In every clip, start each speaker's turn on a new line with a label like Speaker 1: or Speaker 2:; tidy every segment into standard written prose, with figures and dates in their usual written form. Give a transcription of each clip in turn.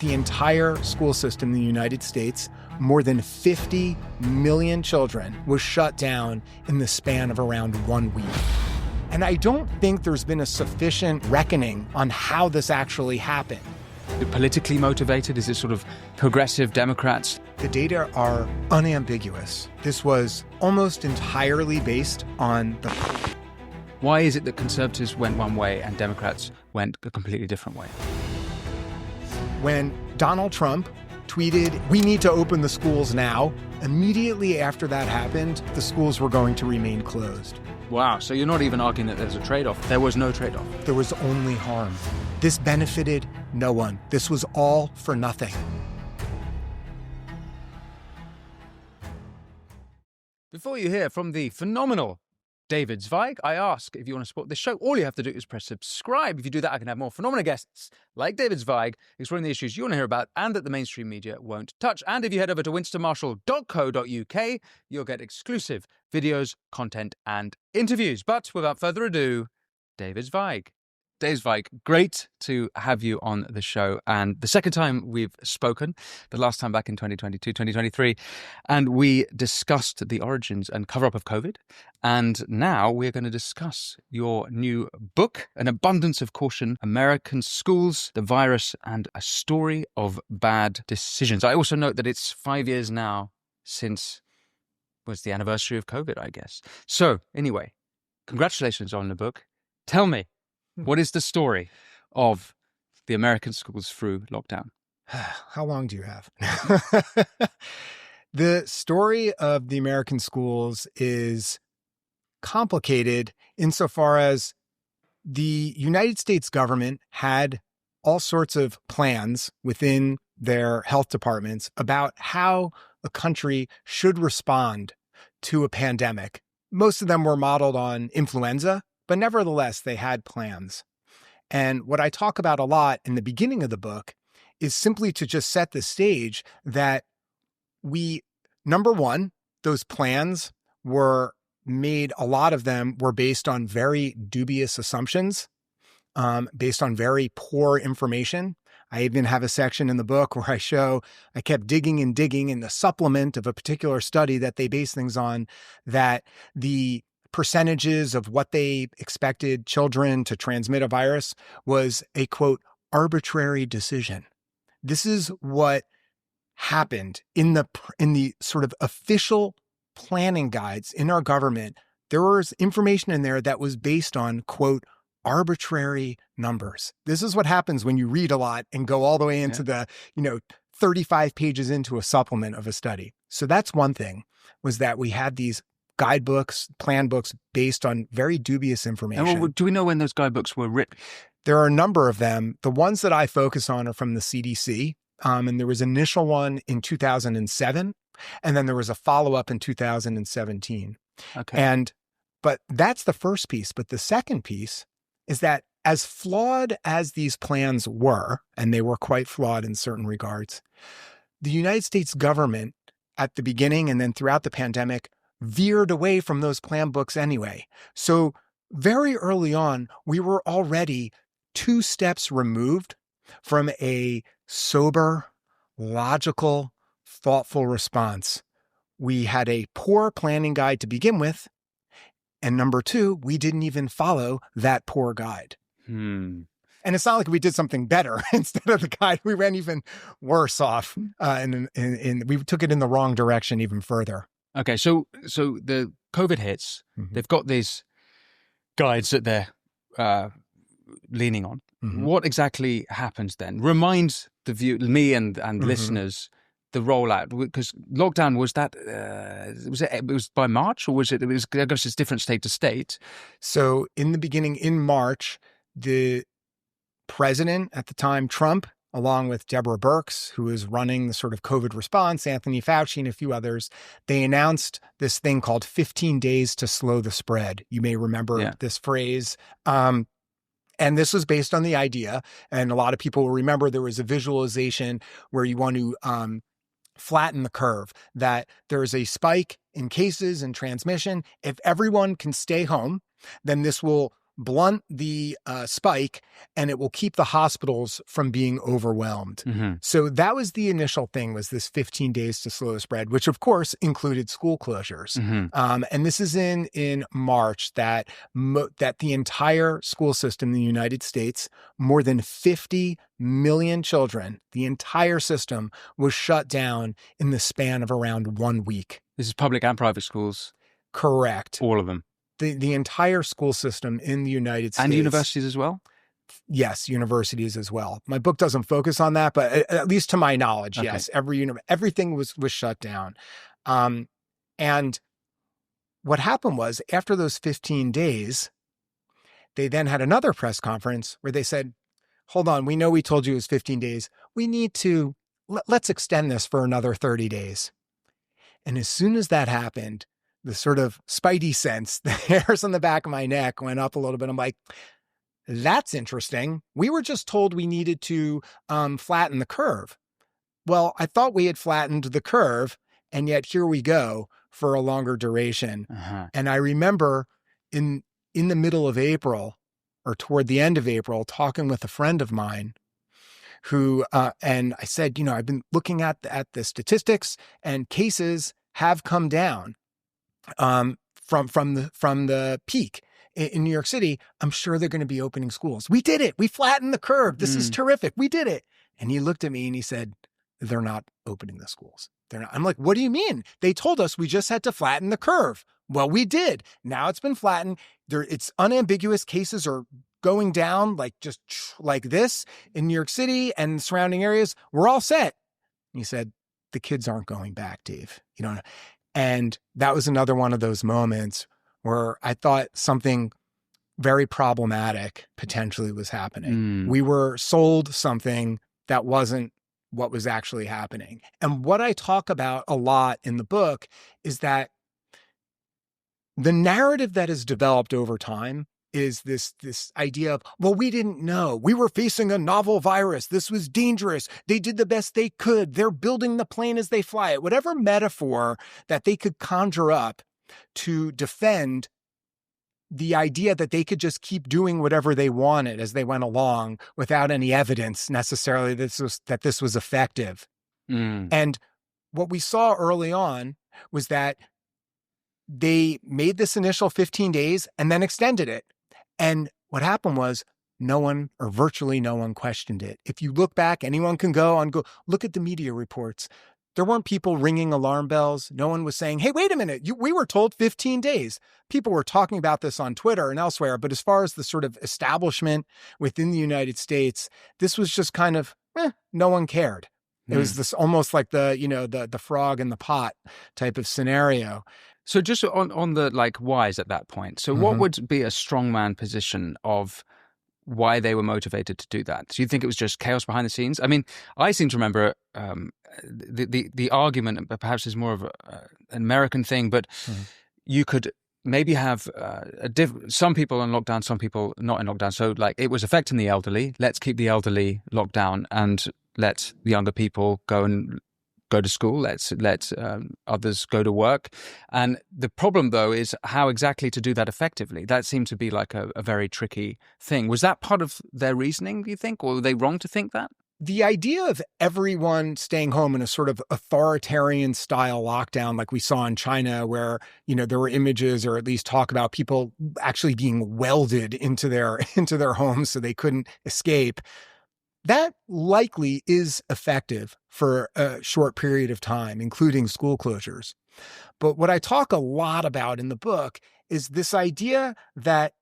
Speaker 1: The entire school system in the United States, more than 50 million children, was shut down in the span of around 1 week. And I don't think there's been a sufficient reckoning on how this actually happened.
Speaker 2: Politically motivated? Is it sort of progressive Democrats?
Speaker 1: The data are unambiguous. This was almost entirely based on the...
Speaker 2: Why is it that conservatives went one way and Democrats went a completely different way?
Speaker 1: When Donald Trump tweeted, "We need to open the schools now," immediately after that happened, the schools were going to remain closed.
Speaker 2: Wow, so you're not even arguing that there's a trade-off. There was no trade-off.
Speaker 1: There was only harm. This benefited no one. This was all for nothing.
Speaker 2: Before you hear from the phenomenal David Zweig, I ask if you want to support this show, all you have to do is press subscribe. If you do that, I can have more phenomenal guests like David Zweig exploring the issues you want to hear about and that the mainstream media won't touch. And if you head over to winstonmarshall.co.uk, you'll get exclusive videos, content, and interviews. But without further ado, David Zweig. Dave Zweig, great to have you on the show. And the second time we've spoken, the last time back in 2022, 2023, and we discussed the origins and cover-up of COVID. And now we're going to discuss your new book, An Abundance of Caution, American Schools, the Virus, and a Story of Bad Decisions. I also note that it's 5 years now since was the anniversary of COVID, I guess. So anyway, congratulations on the book. Tell me, what is the story of the American schools through lockdown?
Speaker 1: How long do you have? The story of the American schools is complicated insofar as the United States government had all sorts of plans within their health departments about how a country should respond to a pandemic. Most of them were modeled on influenza, but nevertheless, they had plans. And what I talk about a lot in the beginning of the book is simply to just set the stage that number one, those plans were made, a lot of them were based on very dubious assumptions, based on very poor information. I even have a section in the book where I kept digging and digging in the supplement of a particular study that they base things on, that the percentages of what they expected children to transmit a virus was a, quote, arbitrary decision. This is what happened in the sort of official planning guides in our government. There was information in there that was based on, quote, arbitrary numbers. This is what happens when you read a lot and go all the way into the 35 pages into a supplement of a study. So that's one thing, was that we had these guidebooks, plan books based on very dubious information.
Speaker 2: And do we know when those guidebooks were written?
Speaker 1: There are a number of them. The ones that I focus on are from the CDC. And there was an initial one in 2007, and then there was a follow-up in 2017.
Speaker 2: Okay.
Speaker 1: But that's the first piece. But the second piece is that as flawed as these plans were, and they were quite flawed in certain regards, the United States government at the beginning and then throughout the pandemic veered away from those plan books anyway. So very early on, we were already 2 steps removed from a sober, logical, thoughtful response. We had a poor planning guide to begin with. And number 2, we didn't even follow that poor guide. And it's not like we did something better. Instead of the guide, we went even worse off. And we took it in the wrong direction even further.
Speaker 2: Okay, so the COVID hits. Mm-hmm. They've got these guides that they're leaning on. Mm-hmm. What exactly happens then? Remind me and mm-hmm. listeners the rollout, because lockdown was that it was by March, or was it? It was, I guess it's different state to state.
Speaker 1: So in the beginning, in March, the president at the time, Trump, along with Deborah Birx, who was running the sort of COVID response, Anthony Fauci, and a few others, they announced this thing called 15 days to slow the spread. You may remember this phrase. And this was based on the idea, and a lot of people will remember there was a visualization where you want to flatten the curve, that there is a spike in cases and transmission. If everyone can stay home, then this will blunt the spike, and it will keep the hospitals from being overwhelmed.
Speaker 2: Mm-hmm.
Speaker 1: So that was the initial thing, was this 15 days to slow the spread, which of course included school closures.
Speaker 2: Mm-hmm.
Speaker 1: And this is in March that the entire school system in the United States, more than 50 million children, the entire system was shut down in the span of around 1 week.
Speaker 2: This is public and private schools?
Speaker 1: Correct.
Speaker 2: All of them?
Speaker 1: The entire school system in the United States.
Speaker 2: And universities as well?
Speaker 1: Yes, universities as well. My book doesn't focus on that, but at least to my knowledge, yes, everything was shut down. And what happened was, after those 15 days, they then had another press conference where they said, hold on, we know we told you it was 15 days. We need to, let's extend this for another 30 days. And as soon as that happened, the sort of spidey sense, the hairs on the back of my neck went up a little bit. I'm like, that's interesting. We were just told we needed to flatten the curve. Well, I thought we had flattened the curve, and yet here we go for a longer duration.
Speaker 2: Uh-huh.
Speaker 1: And I remember in the middle of April, or toward the end of April, talking with a friend of mine who, and I said, I've been looking at the statistics, and cases have come down from the peak in New York City. I'm sure they're going to be opening schools. We did it. We flattened the curve. This is terrific. We did it. And he looked at me and he said, they're not opening the schools. They're not. I'm like, what do you mean? They told us we just had to flatten the curve. Well, we did. Now it's been flattened. It's unambiguous. Cases are going down just like this in New York City and surrounding areas. We're all set. And he said, the kids aren't going back, Dave. You don't know. And that was another one of those moments where I thought something very problematic potentially was happening. We were sold something that wasn't what was actually happening. And what I talk about a lot in the book is that the narrative that is developed over time is this idea of, well, we didn't know. We were facing a novel virus. This was dangerous. They did the best they could. They're building the plane as they fly it. Whatever metaphor that they could conjure up to defend the idea that they could just keep doing whatever they wanted as they went along without any evidence necessarily that this was effective. And what we saw early on was that they made this initial 15 days and then extended it. And what happened was no one, or virtually no one, questioned it. If you look back, anyone can go look at the media reports. There weren't people ringing alarm bells. No one was saying, hey, wait a minute, we were told 15 days. People were talking about this on Twitter and elsewhere. But as far as the sort of establishment within the United States, this was just kind of, no one cared. It was this almost like the frog in the pot type of scenario.
Speaker 2: So just on the whys at that point. So what would be a strongman position of why they were motivated to do that? Do you think it was just chaos behind the scenes? I mean, I seem to remember the argument, perhaps is more of an American thing, but you could maybe have some people on lockdown, some people not in lockdown. So it was affecting the elderly. Let's keep the elderly locked down and let the younger people go to school. Let others go to work. And the problem, though, is how exactly to do that effectively. That seemed to be a very tricky thing. Was that part of their reasoning, do you think? Or were they wrong to think that?
Speaker 1: The idea of everyone staying home in a sort of authoritarian style lockdown like we saw in China, where, there were images or at least talk about people actually being welded into their homes so they couldn't escape. That likely is effective for a short period of time, including school closures. But what I talk a lot about in the book is this idea that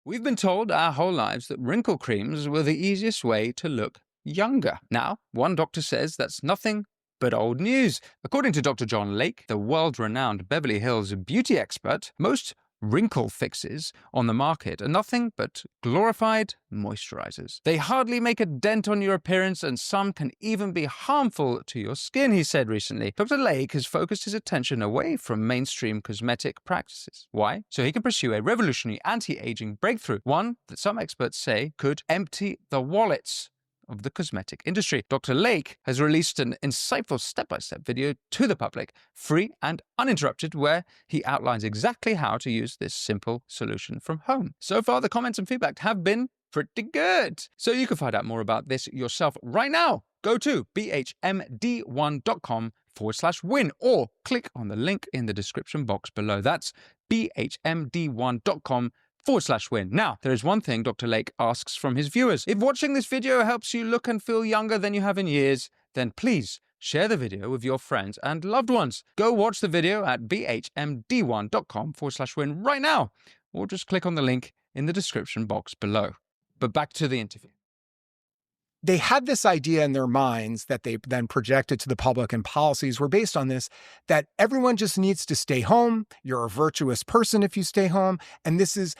Speaker 2: we've been told our whole lives that wrinkle creams were the easiest way to look younger. Now, one doctor says that's nothing but old news. According to Dr. John Lake, the world-renowned Beverly Hills beauty expert, most wrinkle fixes on the market are nothing but glorified moisturizers. They hardly make a dent on your appearance, and some can even be harmful to your skin, he said recently. Dr. Lake has focused his attention away from mainstream cosmetic practices. Why? So he can pursue a revolutionary anti-aging breakthrough, one that some experts say could empty the wallets of the cosmetic industry. Dr. Lake has released an insightful step-by-step video to the public, free and uninterrupted, where he outlines exactly how to use this simple solution from home. So far, the comments and feedback have been pretty good. So you can find out more about this yourself right now. Go to bhmd1.com/win or click on the link in the description box below. That's bhmd1.com/win. Now, there is one thing Dr. Lake asks from his viewers. If watching this video helps you look and feel younger than you have in years, then please share the video with your friends and loved ones. Go watch the video at bhmd1.com/win right now, or just click on the link in the description box below. But back to the interview.
Speaker 1: They had this idea in their minds that they then projected to the public, and policies were based on this, that everyone just needs to stay home. You're a virtuous person if you stay home, and this is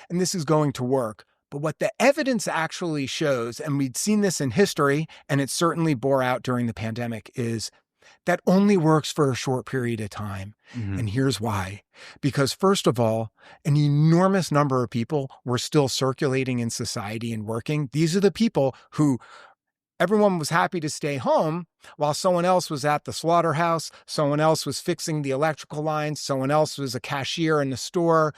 Speaker 1: going to work. But what the evidence actually shows, and we'd seen this in history, and it certainly bore out during the pandemic, is that only works for a short period of time.
Speaker 2: Mm-hmm.
Speaker 1: And here's why. Because first of all, an enormous number of people were still circulating in society and working. These are the people who everyone was happy to stay home while someone else was at the slaughterhouse, someone else was fixing the electrical lines, someone else was a cashier in the store,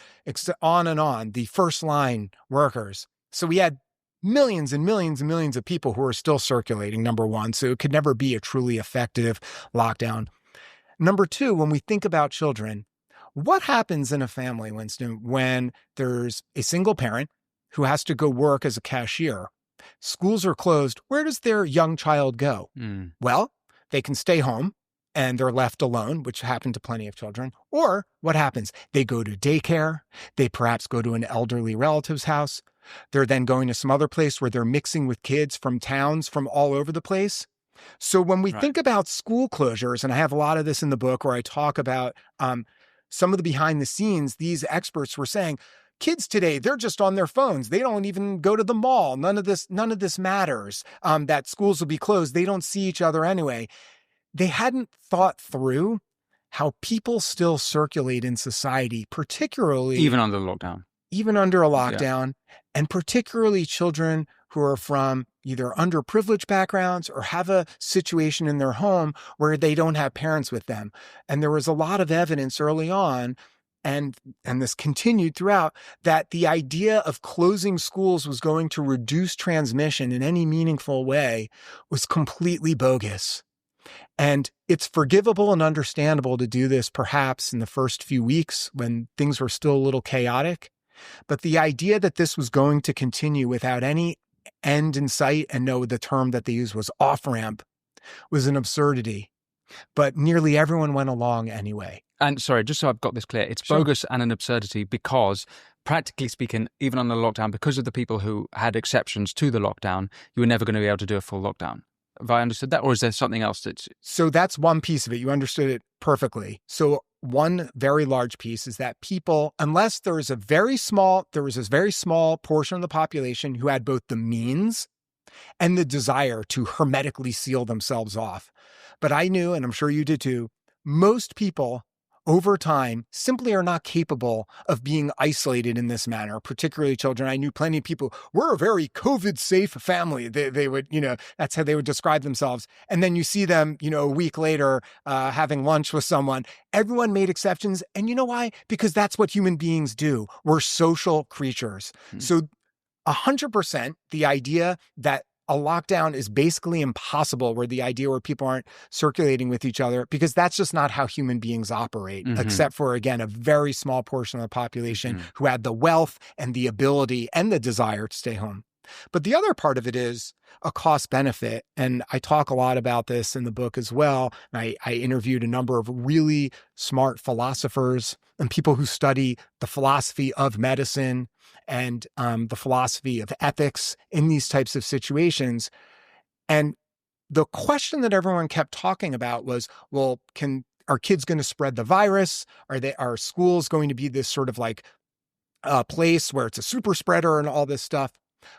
Speaker 1: on and on, the first line workers. So we had millions and millions and millions of people who are still circulating, number one. So it could never be a truly effective lockdown. Number two, when we think about children, what happens in a family, Winston, when there's a single parent who has to go work as a cashier? Schools are closed. Where does their young child go? Well, they can stay home and they're left alone, which happened to plenty of children. Or what happens? They go to daycare. They perhaps go to an elderly relative's house. They're then going to some other place where they're mixing with kids from towns from all over the place. So when we think about school closures, and I have a lot of this in the book where I talk about some of the behind the scenes, these experts were saying, kids today, they're just on their phones. They don't even go to the mall. None of this matters. That schools will be closed. They don't see each other anyway. They hadn't thought through how people still circulate in society, particularly
Speaker 2: even under lockdown.
Speaker 1: Even under a lockdown, and particularly children who are from either underprivileged backgrounds or have a situation in their home where they don't have parents with them. And there was a lot of evidence early on, and this continued throughout, that the idea of closing schools was going to reduce transmission in any meaningful way was completely bogus. And it's forgivable and understandable to do this perhaps in the first few weeks when things were still a little chaotic. But the idea that this was going to continue without any end in sight, and no, the term that they used was off-ramp, was an absurdity. But nearly everyone went along anyway.
Speaker 2: And sorry, just so I've got this clear, it's bogus and an absurdity because, practically speaking, even on the lockdown, because of the people who had exceptions to the lockdown, you were never going to be able to do a full lockdown. Have I understood that? Or is there something else that's...
Speaker 1: So that's one piece of it. You understood it perfectly. So one very large piece is that people, unless there was this very small portion of the population who had both the means and the desire to hermetically seal themselves off. But I knew, and I'm sure you did too, most people over time simply are not capable of being isolated in this manner, particularly children. I knew plenty of people, we're a very COVID-safe family. They would, that's how they would describe themselves. And then you see them, a week later having lunch with someone. Everyone made exceptions. And you know why? Because that's what human beings do. We're social creatures. So 100% the idea that a lockdown is basically impossible, where people aren't circulating with each other, because that's just not how human beings operate, except for, again, a very small portion of the population who had the wealth and the ability and the desire to stay home. But the other part of it is a cost benefit. And I talk a lot about this in the book as well. I interviewed a number of really smart philosophers and people who study the philosophy of medicine and the philosophy of ethics in these types of situations. And the question that everyone kept talking about was, well, are kids going to spread the virus? Are schools going to be this sort of like a place where it's a super spreader and all this stuff?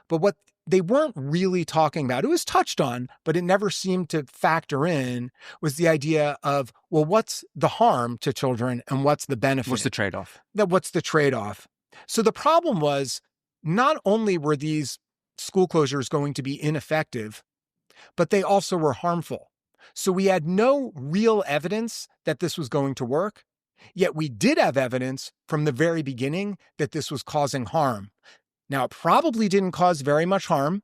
Speaker 1: But what they weren't really talking about, it was touched on, but it never seemed to factor in, was the idea of, well, what's the harm to children and what's the benefit?
Speaker 2: What's the trade-off?
Speaker 1: What's the trade-off? So the problem was, not only were these school closures going to be ineffective but they also were harmful. So we had no real evidence that this was going to work, yet we did have evidence from the very beginning that this was causing harm. Now, it probably didn't cause very much harm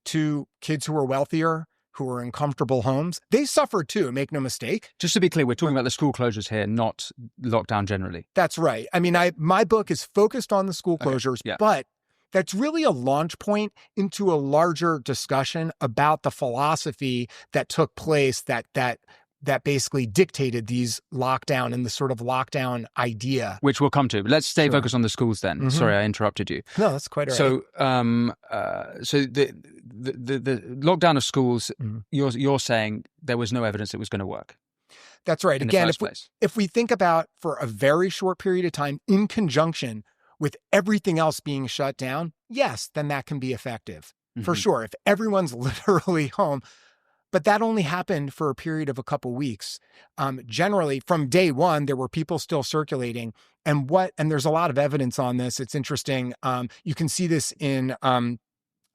Speaker 1: to kids who were wealthier, who were in comfortable homes. They suffered too, make no mistake.
Speaker 2: Just to be clear, we're talking about the school closures here, not lockdown generally.
Speaker 1: That's right. I mean, my book is focused on the school closures, but that's really a launch point into a larger discussion about the philosophy that took place that basically dictated these lockdown and the sort of lockdown idea.
Speaker 2: Which we'll come to. But let's stay focused on the schools then. Mm-hmm. Sorry, I interrupted you.
Speaker 1: No, that's quite all right.
Speaker 2: So the lockdown of schools, you're saying there was no evidence it was going to work.
Speaker 1: That's right. Again, if we think about for a very short period of time in conjunction with everything else being shut down, yes, then that can be effective. For sure. If everyone's literally home. But that only happened for a period of a couple weeks. Generally, from day one, there were people still circulating. And there's a lot of evidence on this. It's interesting. You can see this in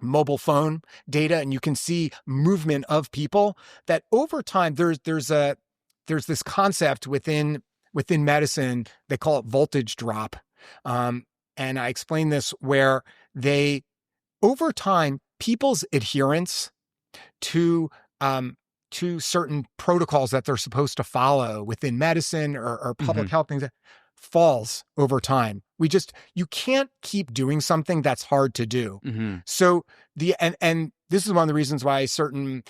Speaker 1: mobile phone data, and you can see movement of people that over time, there's this concept within medicine, they call it voltage drop. And I explain this where over time, people's adherence to certain protocols that they're supposed to follow within medicine or public health things falls over time. You can't keep doing something that's hard to do. So and this is one of the reasons why certain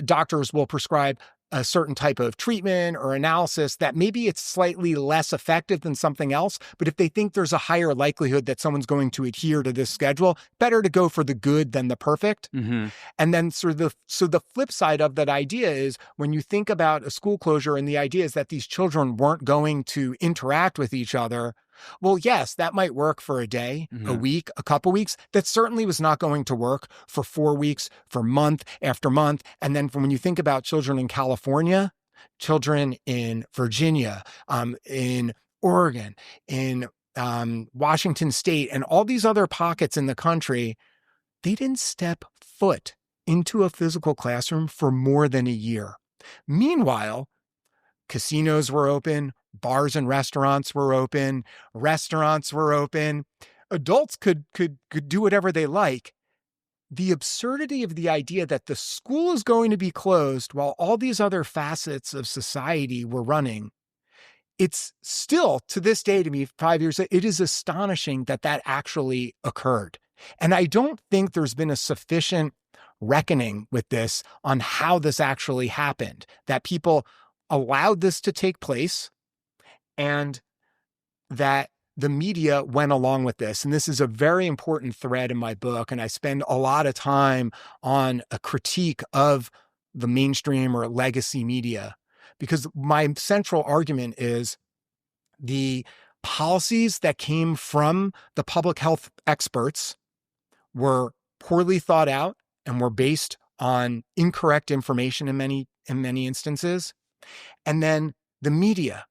Speaker 1: doctors will prescribe a certain type of treatment or analysis that maybe it's slightly less effective than something else. But if they think there's a higher likelihood that someone's going to adhere to this schedule, better to go for the good than the perfect. And then so the flip side of that idea is when you think about a school closure and the idea is that these children weren't going to interact with each other. Well, yes, that might work for a day, a week, a couple weeks. That certainly was not going to work for 4 weeks, for month after month. And then when you think about children in California, children in Virginia, in Oregon, in Washington State, and all these other pockets in the country, they didn't step foot into a physical classroom for more than a year. Meanwhile, casinos were open, bars and restaurants were open, adults could do whatever they like. The absurdity of the idea that the school is going to be closed while all these other facets of society were running, it's still, to this day, to me, 5 years, it is astonishing that actually occurred. And I don't think there's been a sufficient reckoning with this on how this actually happened, that people allowed this to take place and that the media went along with this. And this is a very important thread in my book. And I spend a lot of time on a critique of the mainstream or legacy media, because my central argument is the policies that came from the public health experts were poorly thought out and were based on incorrect information in many instances. And then the media,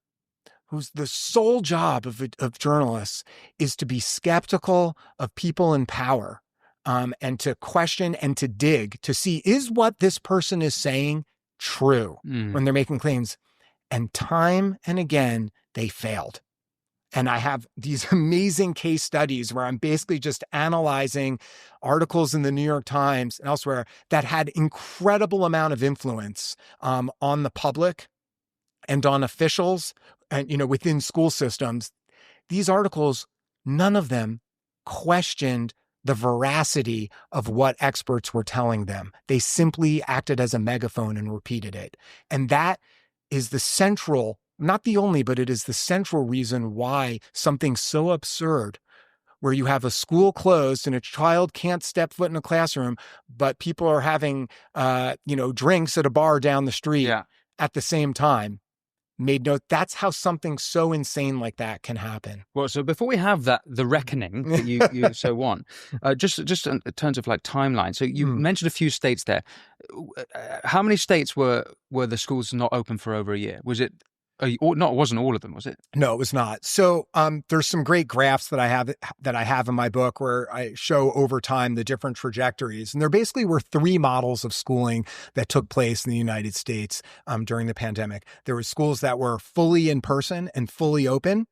Speaker 1: whose the sole job of journalists is to be skeptical of people in power, and to question and to dig to see, is what this person is saying true when they're making claims? And time and again, they failed. And I have these amazing case studies where I'm basically just analyzing articles in the New York Times and elsewhere that had incredible amount of influence on the public and on officials and, within school systems. These articles, none of them questioned the veracity of what experts were telling them. They simply acted as a megaphone and repeated it. And that is the central, not the only, but it is the central reason why something so absurd, where you have a school closed and a child can't step foot in a classroom, but people are having, drinks at a bar down the street at the same time, made note. That's how something so insane like that can happen.
Speaker 2: Well, so before we have the reckoning that you so want, just in terms of like timeline. So you mentioned a few states there. How many states were the schools not open for over a year? Was it Not, it wasn't all of them, was it?
Speaker 1: No, it was not. So there's some great graphs that I have in my book where I show over time the different trajectories. And there basically were three models of schooling that took place in the United States during the pandemic. There were schools that were fully in person and fully open.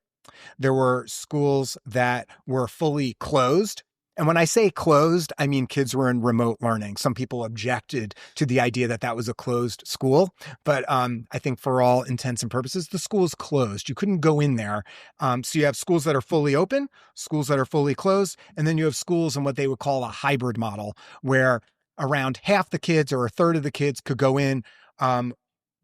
Speaker 1: There were schools that were fully closed. And when I say closed, I mean kids were in remote learning. Some people objected to the idea that that was a closed school. But I think for all intents and purposes, the school is closed. You couldn't go in there. So you have schools that are fully open, schools that are fully closed, and then you have schools in what they would call a hybrid model, where around half the kids or a third of the kids could go in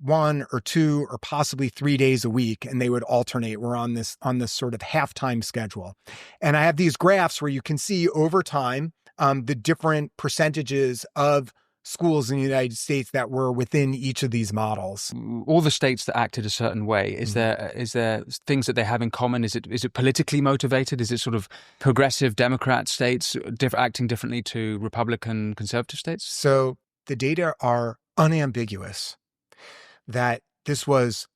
Speaker 1: 1 or 2 or possibly 3 days a week, and they would alternate. We're on this sort of halftime schedule. And I have these graphs where you can see over time the different percentages of schools in the United States that were within each of these models.
Speaker 2: All the states that acted a certain way, is there things that they have in common? Is it politically motivated? Is it sort of progressive Democrat states acting differently to Republican conservative states?
Speaker 1: So the data are unambiguous that this was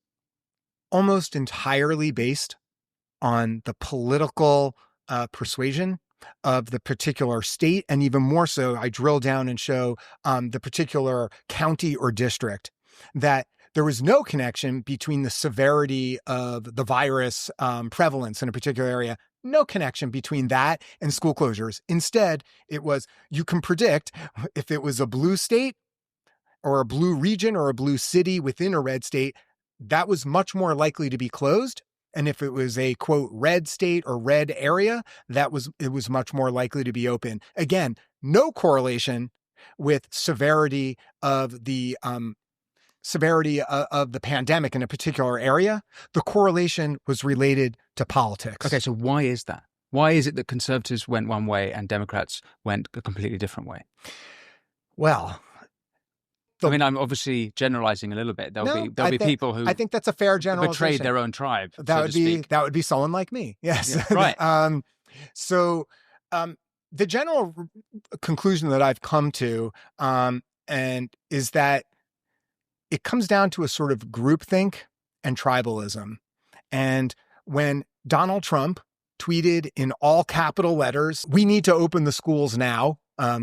Speaker 1: almost entirely based on the political persuasion of the particular state. And even more so, I drill down and show the particular county or district, that there was no connection between the severity of the virus prevalence in a particular area. No connection between that and school closures. Instead, it was, you can predict if it was a blue state or a blue region or a blue city within a red state, that was much more likely to be closed. And if it was a, quote, red state or red area, it was much more likely to be open. Again, no correlation with severity of the pandemic in a particular area. The correlation was related to politics.
Speaker 2: Okay, so why is that? Why is it that conservatives went one way and Democrats went a completely different way?
Speaker 1: Well,
Speaker 2: I mean, I'm obviously generalizing a little bit. There'll be people who
Speaker 1: I think that's a fair generalization.
Speaker 2: Betrayed their own tribe.
Speaker 1: That would be someone like me. Yes,
Speaker 2: yeah, right.
Speaker 1: So the general conclusion that I've come to and is that it comes down to a sort of groupthink and tribalism. And when Donald Trump tweeted in all capital letters, "We need to open the schools now,"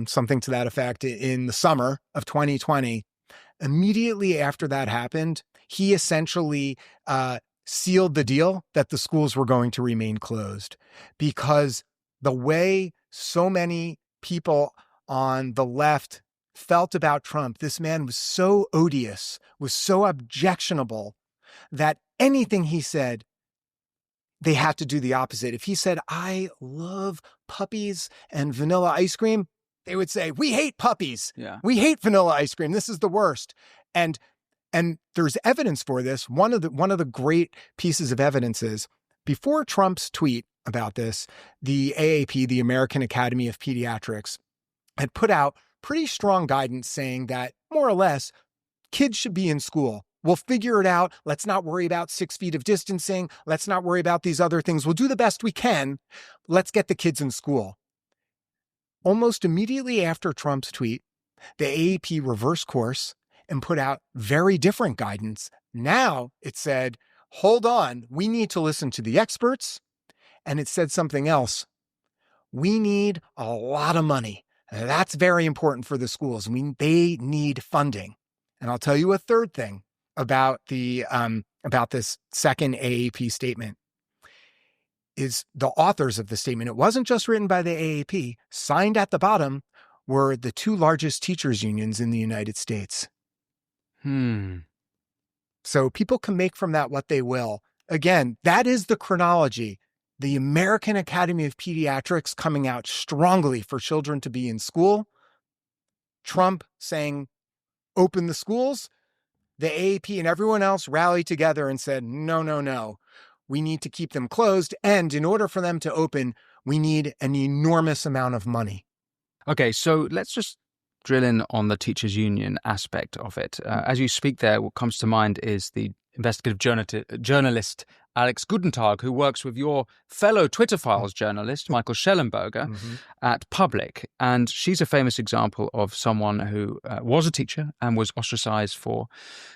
Speaker 1: something to that effect, in the summer of 2020, immediately after that happened, he essentially sealed the deal that the schools were going to remain closed, because the way so many people on the left felt about Trump, this man was so odious, was so objectionable, that anything he said, they had to do the opposite. If he said, "I love puppies and vanilla ice cream," they would say, "We hate puppies.
Speaker 2: Yeah.
Speaker 1: We hate vanilla ice cream. This is the worst." And there's evidence for this. One of the great pieces of evidence is, before Trump's tweet about this, the AAP, the American Academy of Pediatrics, had put out pretty strong guidance saying that, more or less, kids should be in school. We'll figure it out. Let's not worry about 6 feet of distancing. Let's not worry about these other things. We'll do the best we can. Let's get the kids in school. Almost immediately after Trump's tweet, the AAP reversed course and put out very different guidance. Now it said, hold on, we need to listen to the experts. And it said something else. We need a lot of money. That's very important for the schools. They need funding. And I'll tell you a third thing about this second AAP statement. Is the authors of the statement. It wasn't just written by the AAP. Signed at the bottom were the two largest teachers' unions in the United States. So people can make from that what they will. Again, that is the chronology. The American Academy of Pediatrics coming out strongly for children to be in school. Trump saying, open the schools. The AAP and everyone else rallied together and said, no. We need to keep them closed. And in order for them to open, we need an enormous amount of money.
Speaker 2: Okay, so let's just drill in on the teachers' union aspect of it. As you speak there, what comes to mind is the investigative journalist Alex Gutentag, who works with your fellow Twitter Files journalist, Michael Schellenberger, at Public. And she's a famous example of someone who was a teacher and was ostracized for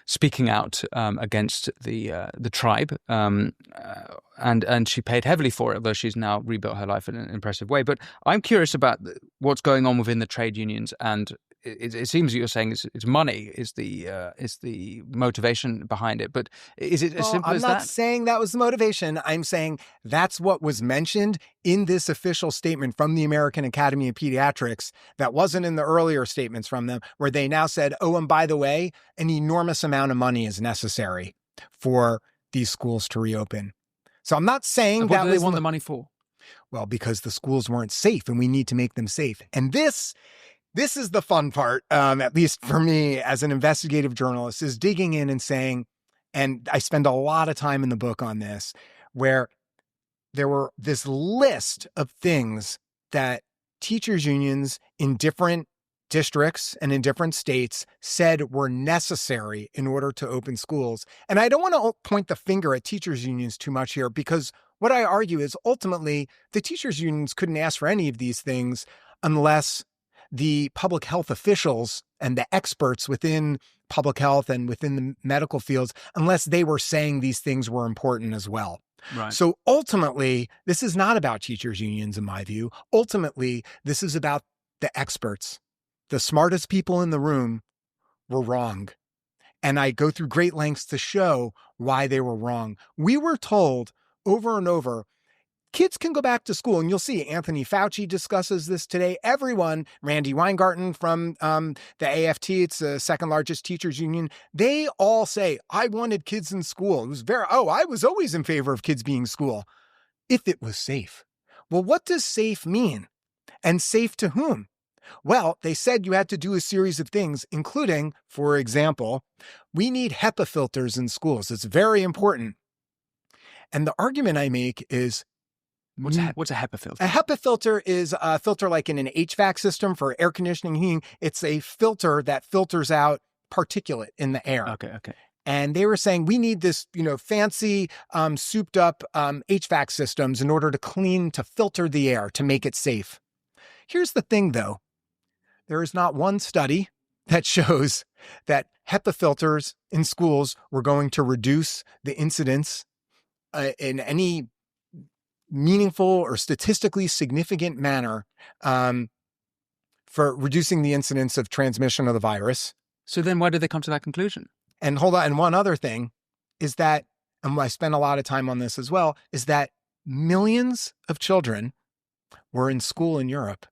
Speaker 2: speaking out against the tribe. And she paid heavily for it, although she's now rebuilt her life in an impressive way. But I'm curious about what's going on within the trade unions, and it seems that you're saying it's money is the motivation behind it. But is it as simple as that?
Speaker 1: I'm not saying that was the motivation. I'm saying that's what was mentioned in this official statement from the American Academy of Pediatrics that wasn't in the earlier statements from them, where they now said, oh, and by the way, an enormous amount of money is necessary for these schools to reopen. So I'm not saying
Speaker 2: what do they want the money for?
Speaker 1: Well, because the schools weren't safe and we need to make them safe. And this is the fun part, at least for me as an investigative journalist, is digging in and saying, and I spend a lot of time in the book on this, where there were this list of things that teachers' unions in different districts and in different states said were necessary in order to open schools. And I don't want to point the finger at teachers' unions too much here, because what I argue is ultimately the teachers' unions couldn't ask for any of these things unless the public health officials and the experts within public health and within the medical fields, unless they were saying these things were important as well.
Speaker 2: Right.
Speaker 1: So ultimately, this is not about teachers' unions, in my view. Ultimately, this is about the experts. The smartest people in the room were wrong. And I go through great lengths to show why they were wrong. We were told over and over, kids can go back to school. And you'll see Anthony Fauci discusses this today. Everyone, Randy Weingarten from the AFT, it's the second largest teachers union. They all say, I wanted kids in school. It was I was always in favor of kids being in school if it was safe. Well, what does safe mean? And safe to whom? Well, they said you had to do a series of things, including, for example, we need HEPA filters in schools. It's very important. And the argument I make is,
Speaker 2: what's a HEPA filter?
Speaker 1: A HEPA filter is a filter like in an HVAC system for air conditioning and heating. It's a filter that filters out particulate in the air.
Speaker 2: Okay.
Speaker 1: And they were saying we need this, fancy, souped up HVAC systems in order to filter the air, to make it safe. Here's the thing, though. There is not one study that shows that HEPA filters in schools were going to reduce the incidence in any meaningful or statistically significant manner for reducing the incidence of transmission of the virus.
Speaker 2: So then why did they come to that conclusion?
Speaker 1: And hold on, and one other thing is that, and I spend a lot of time on this as well, is that millions of children were in school in Europe.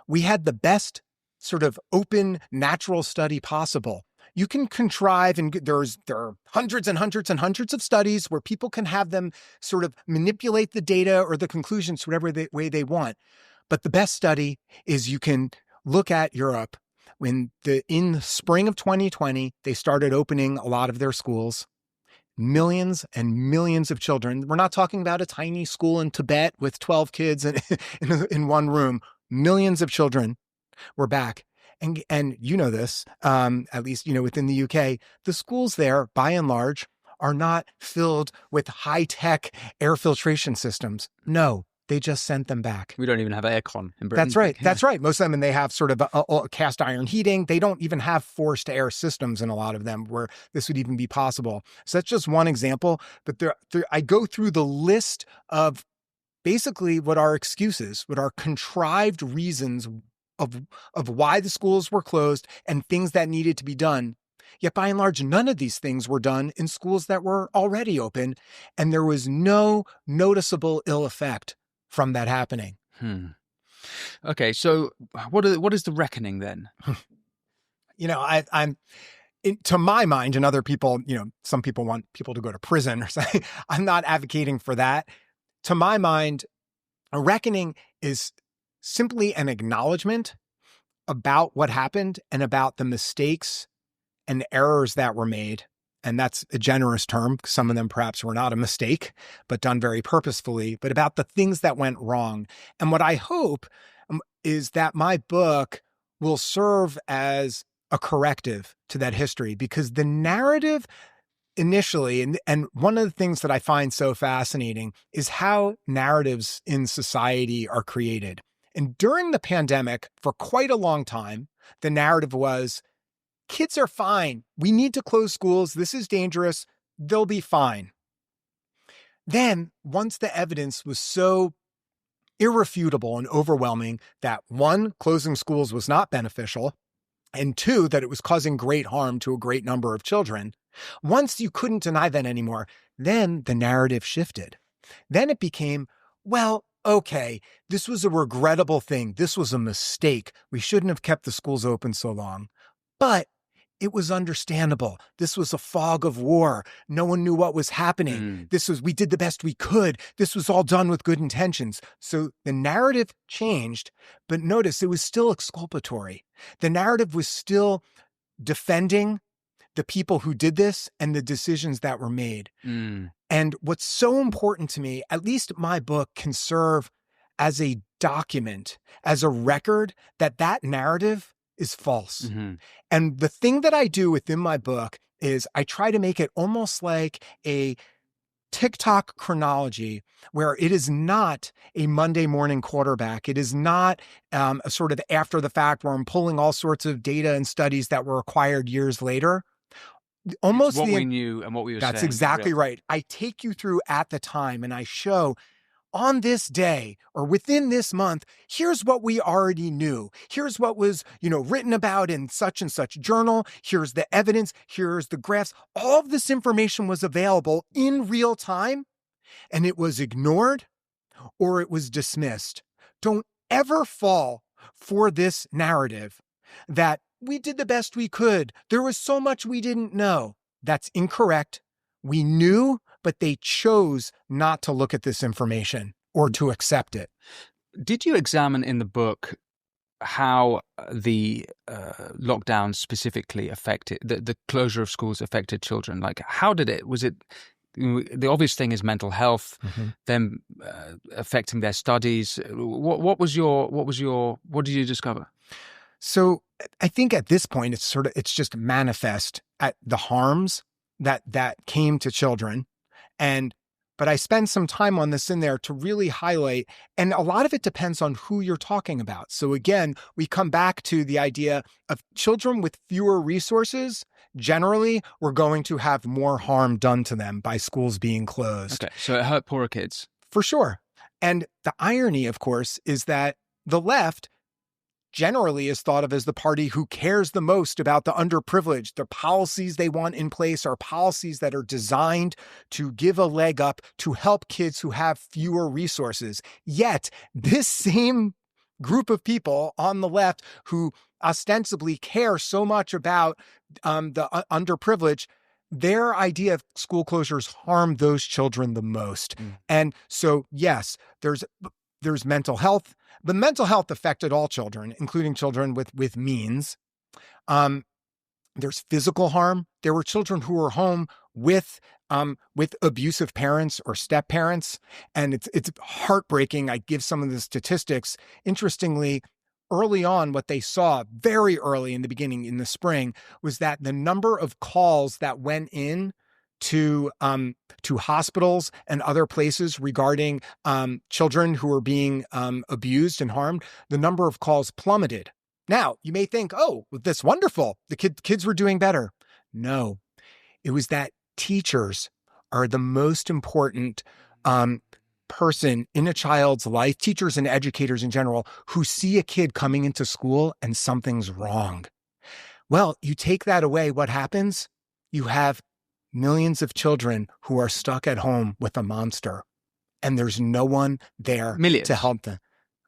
Speaker 1: We had the best sort of open natural study possible. You can contrive, and there are hundreds and hundreds and hundreds of studies where people can have them sort of manipulate the data or the conclusions whatever way they want. But the best study is you can look at Europe. In the spring of 2020, they started opening a lot of their schools. Millions and millions of children. We're not talking about a tiny school in Tibet with 12 kids in one room. Millions of children were back. And you know this, at least, within the UK, the schools there, by and large, are not filled with high-tech air filtration systems. No, they just sent them back.
Speaker 2: We don't even have aircon in Britain.
Speaker 1: That's right. That's right. Most of them, and they have sort of a cast iron heating. They don't even have forced air systems in a lot of them where this would even be possible. So that's just one example. But I go through the list of basically what are excuses, what are contrived reasons of why the schools were closed and things that needed to be done. Yet by and large, none of these things were done in schools that were already open, and there was no noticeable ill effect from that happening.
Speaker 2: Okay, so what is the reckoning then?
Speaker 1: I'm to my mind, and other people, some people want people to go to prison or something. I'm not advocating for that. To my mind, a reckoning is simply an acknowledgement about what happened and about the mistakes and errors that were made. And that's a generous term, because some of them perhaps were not a mistake, but done very purposefully, but about the things that went wrong. And what I hope is that my book will serve as a corrective to that history, because the narrative initially, and one of the things that I find so fascinating is how narratives in society are created. And during the pandemic, for quite a long time, the narrative was, kids are fine. We need to close schools. This is dangerous. They'll be fine. Then, once the evidence was so irrefutable and overwhelming that one, closing schools was not beneficial, and two, that it was causing great harm to a great number of children, once you couldn't deny that anymore, then the narrative shifted. Then it became, well, okay, this was a regrettable thing. This was a mistake. We shouldn't have kept the schools open so long. But it was understandable. This was a fog of war. No one knew what was happening. We did the best we could. This was all done with good intentions. So the narrative changed, but notice it was still exculpatory. The narrative was still defending the people who did this and the decisions that were made. And what's so important to me, at least my book can serve as a document, as a record that narrative is false. And the thing that I do within my book is I try to make it almost like a TikTok chronology where it is not a Monday morning quarterback. It is not a sort of after the fact where I'm pulling all sorts of data and studies that were acquired years later. Almost
Speaker 2: what we knew and what we were saying.
Speaker 1: That's exactly right. I take you through at the time and I show on this day or within this month, here's what we already knew. Here's what was, written about in such and such journal. Here's the evidence. Here's the graphs. All of this information was available in real time and it was ignored or it was dismissed. Don't ever fall for this narrative that we did the best we could. There was so much we didn't know. That's incorrect. We knew, but they chose not to look at this information or to accept it.
Speaker 2: Did you examine in the book how the lockdown specifically affected, the closure of schools affected children? Like, how did it, was it, the obvious thing is mental health, them affecting their studies. What did you discover?
Speaker 1: So I think at this point, it's just manifest at the harms that came to children. But I spend some time on this in there to really highlight, and a lot of it depends on who you're talking about. So again, we come back to the idea of children with fewer resources. Generally, we're going to have more harm done to them by schools being closed.
Speaker 2: Okay, so it hurt poorer kids.
Speaker 1: For sure. And the irony, of course, is that the left generally is thought of as the party who cares the most about the underprivileged. The policies they want in place are policies that are designed to give a leg up to help kids who have fewer resources. Yet, this same group of people on the left who ostensibly care so much about the underprivileged, their idea of school closures harm those children the most. And so, yes, there's mental health. But mental health affected all children, including children with means. There's physical harm. There were children who were home with abusive parents or step parents, and it's heartbreaking. I give some of the statistics. Interestingly, early on, what they saw very early in the beginning, in the spring, was that the number of calls that went in to hospitals and other places regarding children who were being abused and harmed, the number of calls plummeted. Now, you may think, oh, that's wonderful. The kids were doing better. No, it was that teachers are the most important person in a child's life, teachers and educators in general, who see a kid coming into school and something's wrong. Well, you take that away, what happens? You have millions of children who are stuck at home with a monster, and there's no one there to help them.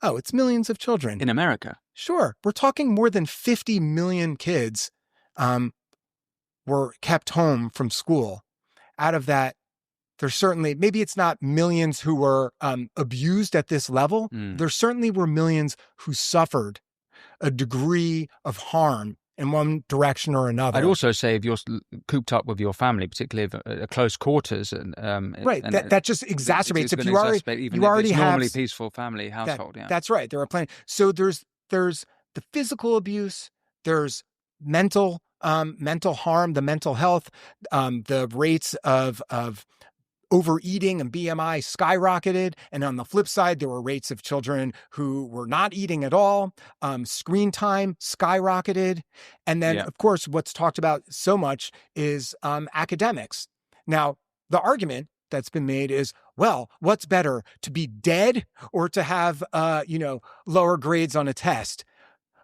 Speaker 1: Oh, it's millions of children.
Speaker 2: In America?
Speaker 1: Sure. We're talking more than 50 million kids were kept home from school. Out of that, there's certainly, maybe it's not millions who were abused at this level. There certainly were millions who suffered a degree of harm in one direction or another.
Speaker 2: I'd also say if you're cooped up with your family, particularly at close quarters, and
Speaker 1: right, that just exacerbates. If you already have
Speaker 2: normally peaceful family household,
Speaker 1: that's right. There are plenty. So there's the physical abuse, there's mental mental harm, the mental health, the rates of overeating and BMI skyrocketed. And on the flip side, there were rates of children who were not eating at all. Screen time skyrocketed. And then, of course, what's talked about so much is academics. Now, the argument that's been made is, well, what's better, to be dead or to have, lower grades on a test?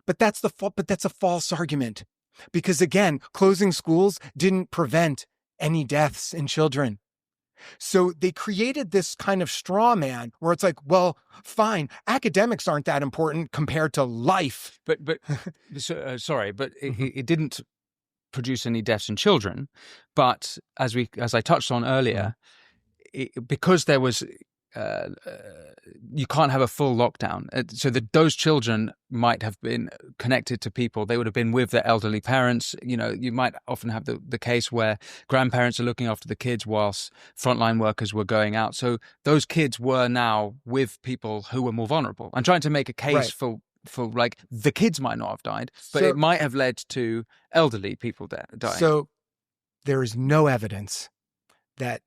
Speaker 1: But that's a false argument, because again, closing schools didn't prevent any deaths in children. So they created this kind of straw man where it's like, well, fine, academics aren't that important compared to life.
Speaker 2: But it didn't produce any deaths in children. But as I touched on earlier, because there was you can't have a full lockdown. So those children might have been connected to people. They would have been with their elderly parents. You might often have the case where grandparents are looking after the kids whilst frontline workers were going out. So those kids were now with people who were more vulnerable. I'm trying to make a case for like the kids might not have died, but it might have led to elderly people dying.
Speaker 1: So there is no evidence that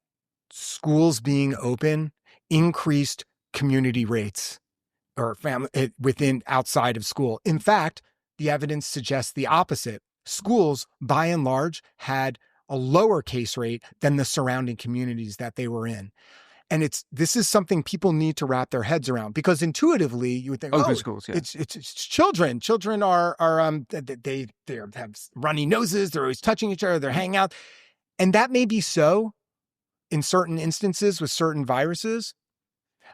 Speaker 1: schools being open increased community rates or family outside of school. In fact, the evidence suggests the opposite. Schools, by and large, had a lower case rate than the surrounding communities that they were in. And this is something people need to wrap their heads around, because intuitively you would think,
Speaker 2: schools,
Speaker 1: it's children. Children they have runny noses. They're always touching each other. They're hanging out. And that may be so in certain instances with certain viruses.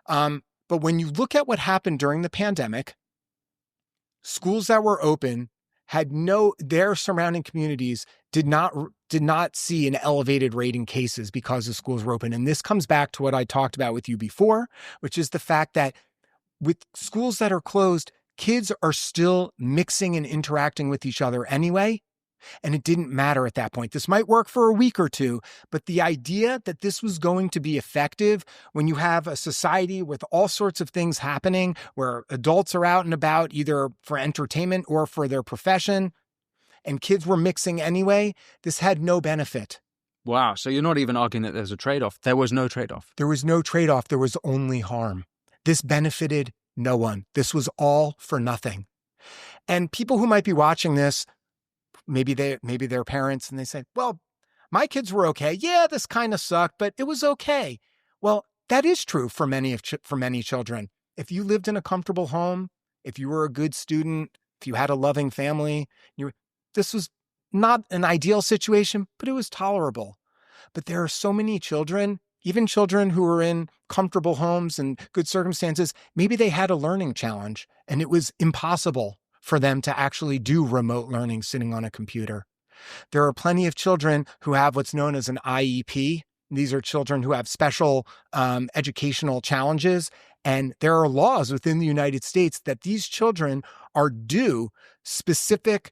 Speaker 1: But when you look at what happened during the pandemic, schools that were open their surrounding communities did not see an elevated rate in cases because the schools were open. And this comes back to what I talked about with you before, which is the fact that with schools that are closed, kids are still mixing and interacting with each other anyway. And it didn't matter at that point. This might work for a week or two, but the idea that this was going to be effective when you have a society with all sorts of things happening where adults are out and about either for entertainment or for their profession, and kids were mixing anyway, this had no benefit.
Speaker 2: Wow. So you're not even arguing that there's a trade-off. There was no trade-off.
Speaker 1: There was no trade-off. There was only harm. This benefited no one. This was all for nothing. And people who might be watching this, maybe they're parents, and they say, well, my kids were okay. Yeah, this kind of sucked, but it was okay. Well, that is true for many children. If you lived in a comfortable home, if you were a good student, if you had a loving family, this was not an ideal situation, but it was tolerable. But there are so many children, even children who are in comfortable homes and good circumstances, maybe they had a learning challenge and it was impossible for them to actually do remote learning sitting on a computer. There are plenty of children who have what's known as an IEP. These are children who have special educational challenges. And there are laws within the United States that these children are due specific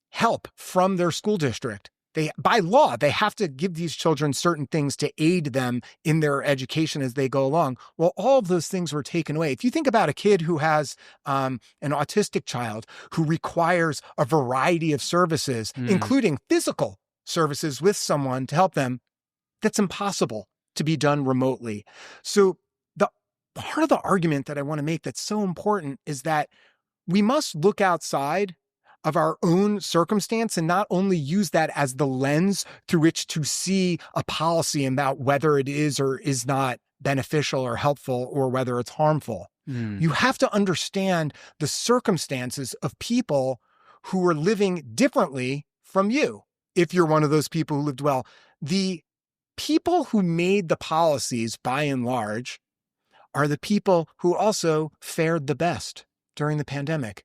Speaker 1: help from their school district. By law, they have to give these children certain things to aid them in their education as they go along. Well, all of those things were taken away. If you think about a kid who has an autistic child who requires a variety of services, including physical services with someone to help them, that's impossible to be done remotely. So the part of the argument that I want to make that's so important is that we must look outside of our own circumstance and not only use that as the lens through which to see a policy about whether it is or is not beneficial or helpful or whether it's harmful. You have to understand the circumstances of people who are living differently from you. If you're one of those people who lived well, the people who made the policies by and large are the people who also fared the best during the pandemic.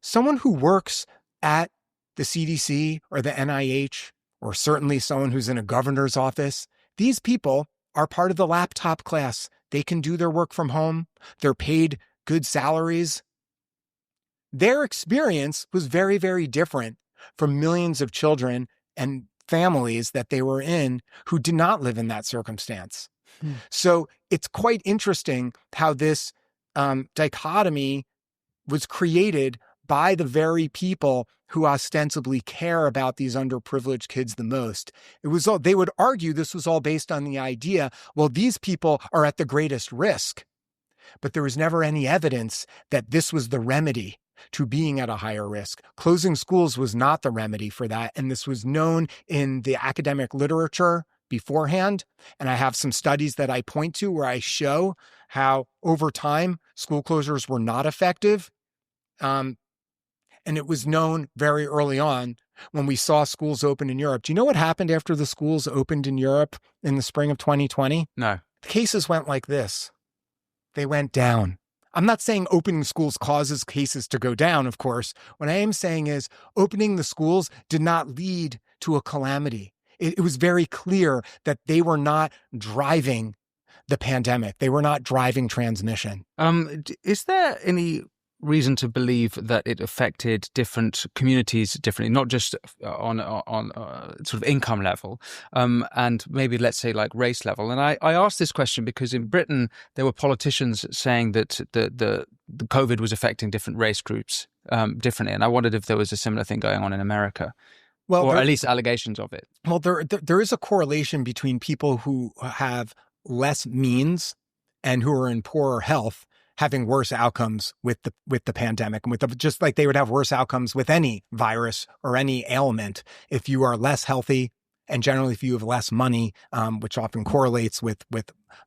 Speaker 1: Someone who works at the CDC or the NIH, or certainly someone who's in a governor's office, these people are part of the laptop class. They can do their work from home. They're paid good salaries. Their experience was very, very different from millions of children and families that they were in who did not live in that circumstance. So it's quite interesting how this dichotomy was created by the very people who ostensibly care about these underprivileged kids the most. It was all, they would argue this was all based on the idea, well, these people are at the greatest risk. But there was never any evidence that this was the remedy to being at a higher risk. Closing schools was not the remedy for that. And this was known in the academic literature beforehand. And I have some studies that I point to where I show how over time school closures were not effective. And it was known very early on when we saw schools open in Europe. Do you know what happened after the schools opened in Europe in the spring of 2020?
Speaker 2: No.
Speaker 1: The cases went like this. They went down. I'm not saying opening schools causes cases to go down, of course. What I am saying is opening the schools did not lead to a calamity. It was very clear that they were not driving the pandemic. They were not driving transmission.
Speaker 2: Is there any reason to believe that it affected different communities differently, not just on sort of income level, and maybe let's say like race level? And I asked this question because in Britain there were politicians saying that the COVID was affecting different race groups differently, and I wondered if there was a similar thing going on in America. Well, or at least allegations of it.
Speaker 1: Well, there is a correlation between people who have less means and who are in poorer health having worse outcomes with the pandemic, and just like they would have worse outcomes with any virus or any ailment. If you are less healthy, and generally if you have less money, which often correlates with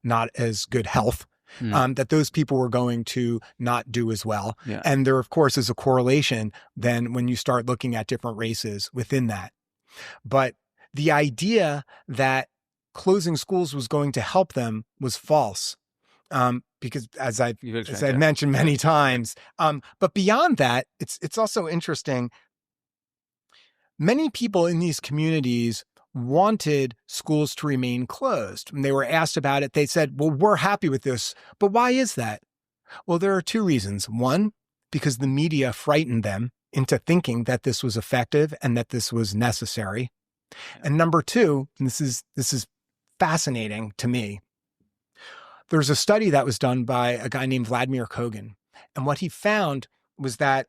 Speaker 1: not as good health, that those people were going to not do as well. Yeah. And there, of course, is a correlation then when you start looking at different races within that. But the idea that closing schools was going to help them was false. Because as I've mentioned many times, but beyond that, it's also interesting. Many people in these communities wanted schools to remain closed. When they were asked about it, they said, well, we're happy with this, but why is that? Well, there are two reasons. One, because the media frightened them into thinking that this was effective and that this was necessary. And number two, and this is fascinating to me, there's a study that was done by a guy named Vladimir Kogan. And what he found was that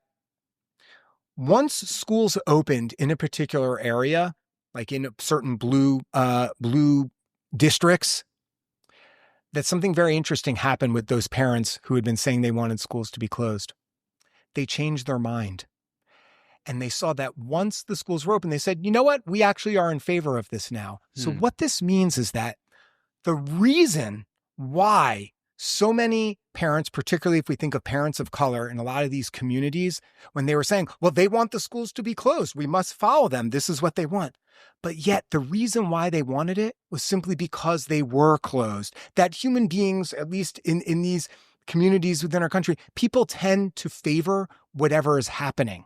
Speaker 1: once schools opened in a particular area, like in certain blue districts, that something very interesting happened with those parents who had been saying they wanted schools to be closed. They changed their mind. And they saw that once the schools were open, they said, you know what? We actually are in favor of this now. So what this means is that the reason why so many parents, particularly if we think of parents of color in a lot of these communities, when they were saying, well, they want the schools to be closed, we must follow them, this is what they want. But yet the reason why they wanted it was simply because they were closed. That human beings, at least in these communities within our country, people tend to favor whatever is happening.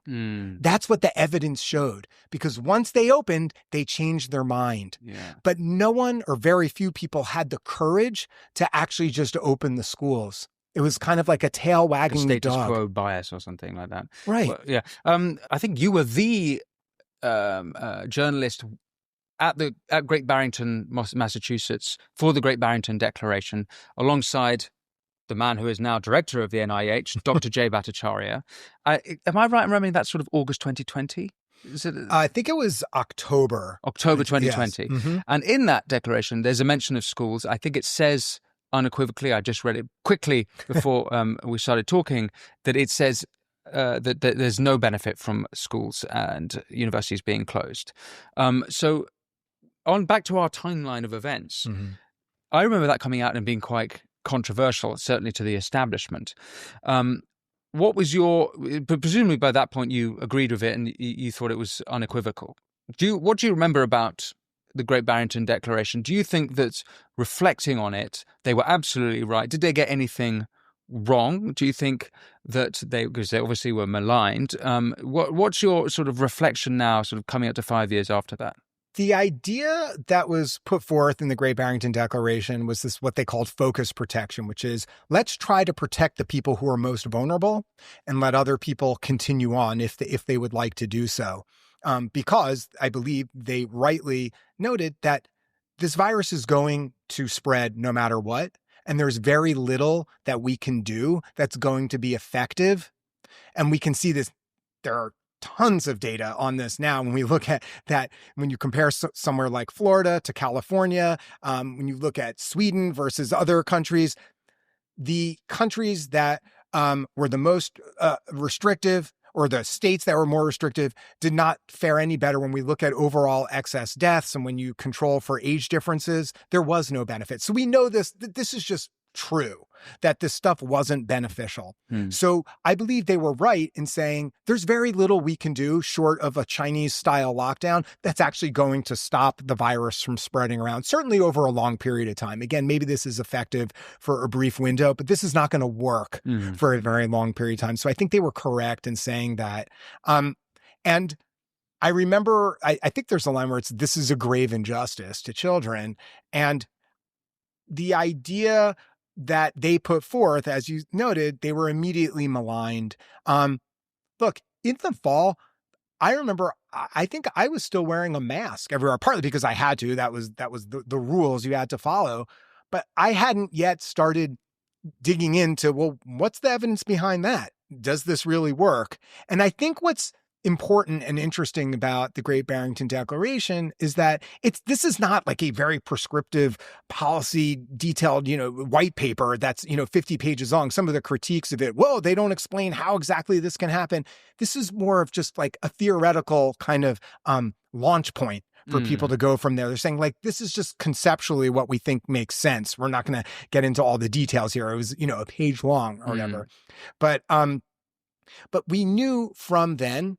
Speaker 1: That's what the evidence showed, because once they opened, they changed their mind. Yeah. But no one or very few people had the courage to actually just open the schools. It was kind of like a tail wagging the dog.
Speaker 2: Status quo bias or something like that.
Speaker 1: Right.
Speaker 2: Well, yeah. I think you were the journalist at Great Barrington, Massachusetts, for the Great Barrington Declaration, alongside the man who is now director of the NIH, Dr. Jay Bhattacharya. Am I right in remembering that's sort of August 2020?
Speaker 1: I think it was October
Speaker 2: 2020. Yes.
Speaker 1: Mm-hmm.
Speaker 2: And in that declaration, there's a mention of schools. I think it says unequivocally, I just read it quickly before we started talking, that it says that there's no benefit from schools and universities being closed. So back to our timeline of events, I remember that coming out and being quite controversial, certainly to the establishment. What was but presumably by that point you agreed with it and you thought it was unequivocal. What do you remember about the Great Barrington Declaration? Do you think that reflecting on it, they were absolutely right? Did they get anything wrong? Do you think that because they obviously were maligned, what's your sort of reflection now, sort of coming up to 5 years after that?
Speaker 1: The idea that was put forth in the Great Barrington Declaration was this, what they called focus protection, which is let's try to protect the people who are most vulnerable and let other people continue on if they would like to do so. Because I believe they rightly noted that this virus is going to spread no matter what. And there's very little that we can do that's going to be effective. And we can see this there are tons of data on this now. When we look at that, when you compare somewhere like Florida to California, when you look at Sweden versus other countries, the countries that were the most restrictive, or the states that were more restrictive, did not fare any better when we look at overall excess deaths. And when you control for age differences, there was no benefit. So we know this is just true, that this stuff wasn't beneficial. So I believe they were right in saying there's very little we can do short of a Chinese style lockdown that's actually going to stop the virus from spreading around, certainly over a long period of time. Again, maybe this is effective for a brief window, but this is not going to work for a very long period of time. So I think they were correct in saying that. And I remember, I think there's a line where this is a grave injustice to children. And the idea that they put forth, as you noted, they were immediately maligned. Look, in the fall, I remember, I think I was still wearing a mask everywhere, partly because I had to. That was the rules you had to follow. But I hadn't yet started digging into, well, what's the evidence behind that? Does this really work? And I think what's important and interesting about the Great Barrington Declaration is that this is not like a very prescriptive policy detailed, white paper that's, 50 pages long. Some of the critiques of it, whoa, they don't explain how exactly this can happen. This is more of just like a theoretical kind of launch point for people to go from there. They're saying like, this is just conceptually what we think makes sense. We're not going to get into all the details here. It was, a page long or whatever. But we knew from then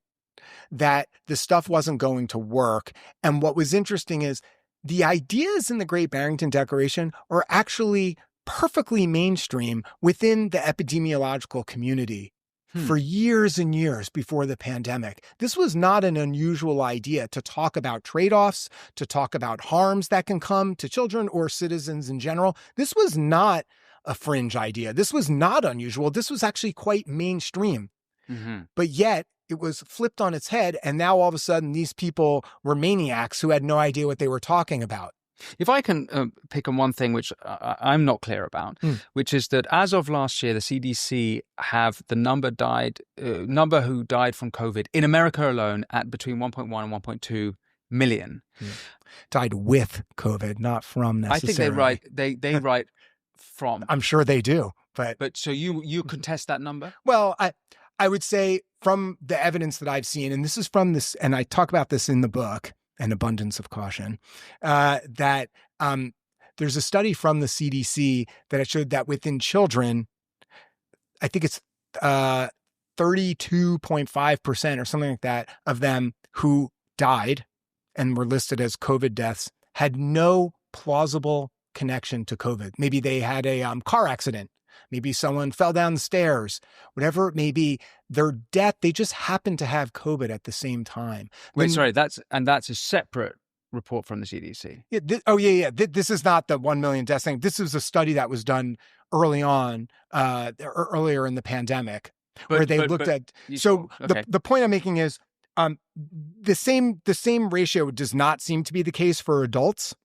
Speaker 1: that the stuff wasn't going to work. And what was interesting is the ideas in the Great Barrington Declaration are actually perfectly mainstream within the epidemiological community for years and years before the pandemic. This was not an unusual idea to talk about trade-offs, to talk about harms that can come to children or citizens in general. This was not a fringe idea. This was not unusual. This was actually quite mainstream. But yet, it was flipped on its head, and now all of a sudden these people were maniacs who had no idea what they were talking about.
Speaker 2: If I can pick on one thing which I'm not clear about, which is that as of last year, the CDC have the number who died from COVID in America alone at between 1.1 and 1.2 million.
Speaker 1: Died with COVID, not from necessarily.
Speaker 2: I think they write from.
Speaker 1: I'm sure they do,
Speaker 2: but so you contest that number?
Speaker 1: Well, I would say from the evidence that I've seen, and this is from this, and I talk about this in the book, An Abundance of Caution, that there's a study from the CDC that it showed that within children, I think it's 32.5% or something like that of them who died and were listed as COVID deaths had no plausible connection to COVID. Maybe they had a car accident. Maybe someone fell down the stairs, whatever it may be, their death, they just happened to have COVID at the same time.
Speaker 2: That's a separate report from the CDC.
Speaker 1: This is not the 1 million deaths thing. This is a study that was done earlier in the pandemic, where they looked at. So the point I'm making is the same ratio does not seem to be the case for adults.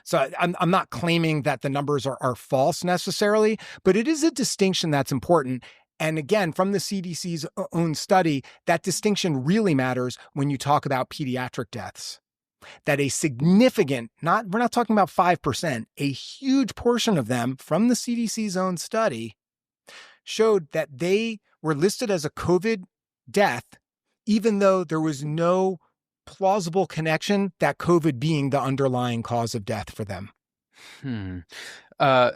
Speaker 1: So I'm not claiming that the numbers are false necessarily, but it is a distinction that's important. And again, from the CDC's own study, that distinction really matters when you talk about pediatric deaths. That a significant, we're not talking about 5%, a huge portion of them from the CDC's own study showed that they were listed as a COVID death, even though there was no plausible connection that COVID being the underlying cause of death for them.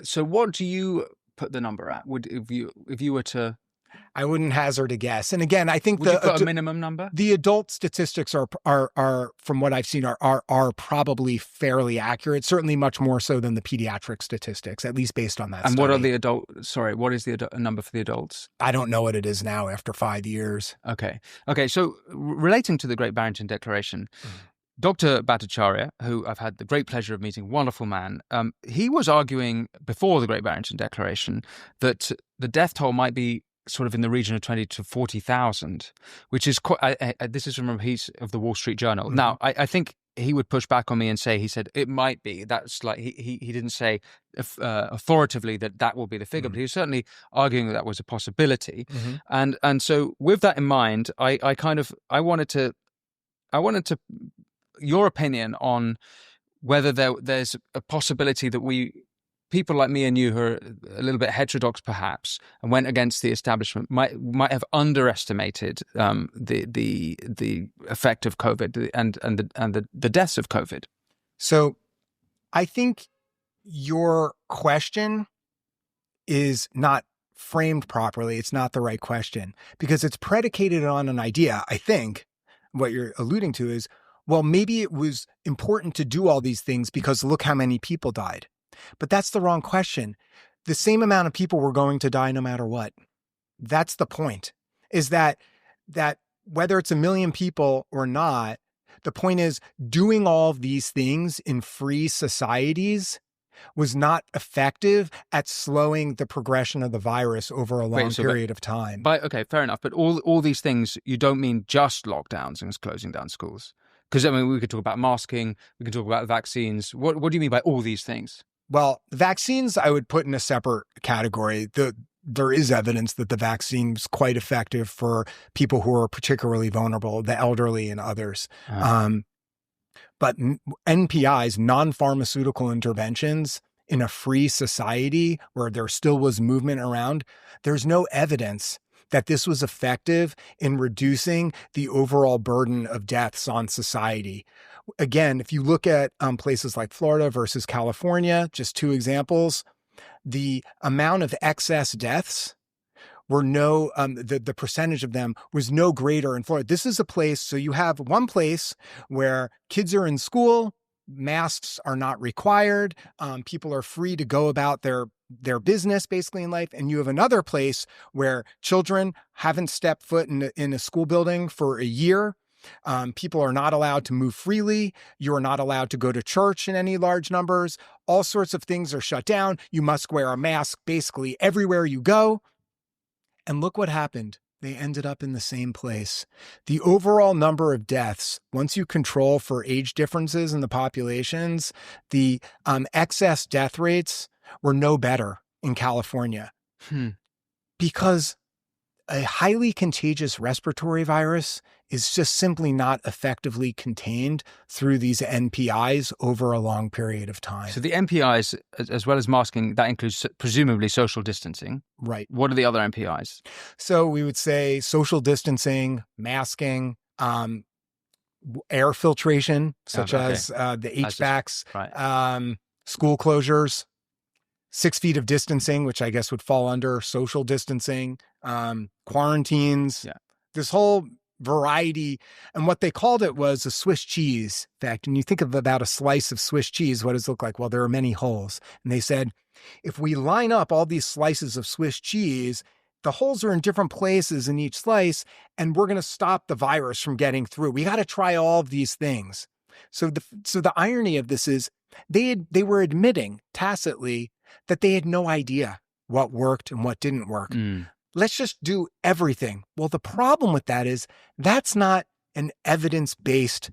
Speaker 2: So what do you put the number at? If you were to,
Speaker 1: I wouldn't hazard a guess. And again, I think
Speaker 2: would you put a minimum number? The
Speaker 1: adult statistics are from what I've seen are probably fairly accurate. Certainly much more so than the pediatric statistics, at least based on that.
Speaker 2: And
Speaker 1: study.
Speaker 2: What is the number for the adults?
Speaker 1: I don't know what it is now after 5 years.
Speaker 2: Okay. So relating to the Great Barrington Declaration, Dr. Bhattacharya, who I've had the great pleasure of meeting, wonderful man, he was arguing before the Great Barrington Declaration that the death toll might be sort of in the region of 20 to 40,000, which is quite, this is from a piece of the Wall Street Journal. Now, I think he would push back on me and say, he said, it might be. That's like, he didn't say authoritatively that will be the figure, but he was certainly arguing that was a possibility. And so with that in mind, I wanted to your opinion on whether there's a possibility that people like me and you who are a little bit heterodox perhaps and went against the establishment might have underestimated the effect of COVID and the deaths of COVID.
Speaker 1: So I think your question is not framed properly. It's not the right question because it's predicated on an idea. I think what you're alluding to is, well, maybe it was important to do all these things because look how many people died. But that's the wrong question. The same amount of people were going to die no matter what. That's the point, is that whether it's 1 million people or not, the point is doing all of these things in free societies was not effective at slowing the progression of the virus over a long period of time.
Speaker 2: Okay, fair enough. But all these things, you don't mean just lockdowns and closing down schools? Because, I mean, we could talk about masking, we can talk about vaccines. What do you mean by all these things?
Speaker 1: Well, vaccines I would put in a separate category. There is evidence that the vaccine is quite effective for people who are particularly vulnerable, the elderly and others. But NPIs, non-pharmaceutical interventions in a free society where there still was movement around, there's no evidence that this was effective in reducing the overall burden of deaths on society. Again, if you look at places like Florida versus California, just two examples, the amount of excess deaths were the percentage of them was no greater in Florida. This is a place, so you have one place where kids are in school, masks are not required, people are free to go about their business basically in life. And you have another place where children haven't stepped foot in a school building for a year. People are not allowed to move freely. You are not allowed to go to church in any large numbers. All sorts of things are shut down. You must wear a mask basically everywhere you go. And look what happened. They ended up in the same place. The overall number of deaths, once you control for age differences in the populations, the excess death rates were no better in California because a highly contagious respiratory virus is just simply not effectively contained through these NPIs over a long period of time.
Speaker 2: So the NPIs, as well as masking, that includes presumably social distancing.
Speaker 1: Right.
Speaker 2: What are the other NPIs?
Speaker 1: So we would say social distancing, masking, air filtration, such as the HVACs, school closures, 6 feet of distancing, which I guess would fall under social distancing, quarantines, this whole variety. And what they called it was a Swiss cheese effect. And you think of about a slice of Swiss cheese, what does it look like? Well, there are many holes. And they said, if we line up all these slices of Swiss cheese, the holes are in different places in each slice, and we're going to stop the virus from getting through. We got to try all of these things. So the irony of this is they were admitting tacitly that they had no idea what worked and what didn't work. Let's just do everything. Well, the problem with that is that's not an evidence-based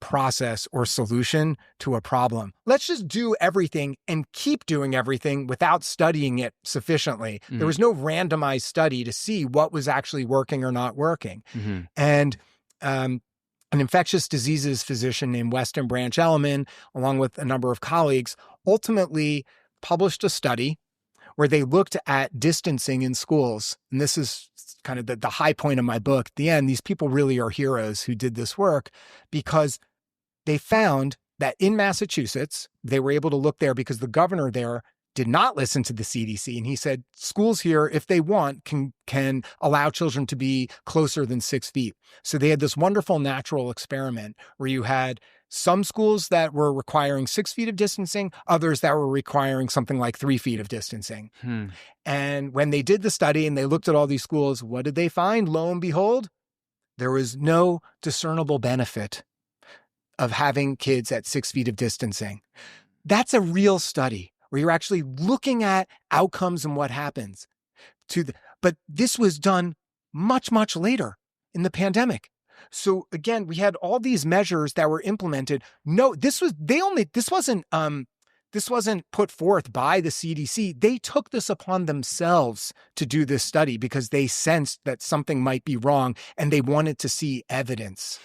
Speaker 1: process or solution to a problem. Let's just do everything and keep doing everything without studying it sufficiently. There was no randomized study to see what was actually working or not working. And an infectious diseases physician named Weston Branch Elliman, along with a number of colleagues, ultimately published a study where they looked at distancing in schools. And this is kind of the high point of my book. At the end, these people really are heroes who did this work because they found that in Massachusetts, they were able to look there because the governor there did not listen to the CDC. And he said, schools here, if they want, can allow children to be closer than 6 feet. So they had this wonderful natural experiment where you had some schools that were requiring 6 feet of distancing, others that were requiring something like 3 feet of distancing. And when they did the study and they looked at all these schools, what did they find? Lo and behold, there was no discernible benefit of having kids at 6 feet of distancing. That's a real study where you're actually looking at outcomes and what happens. But this was done much, much later in the pandemic. So again, we had all these measures that were implemented. No, this wasn't put forth by the CDC. They took this upon themselves to do this study because they sensed that something might be wrong and they wanted to see evidence.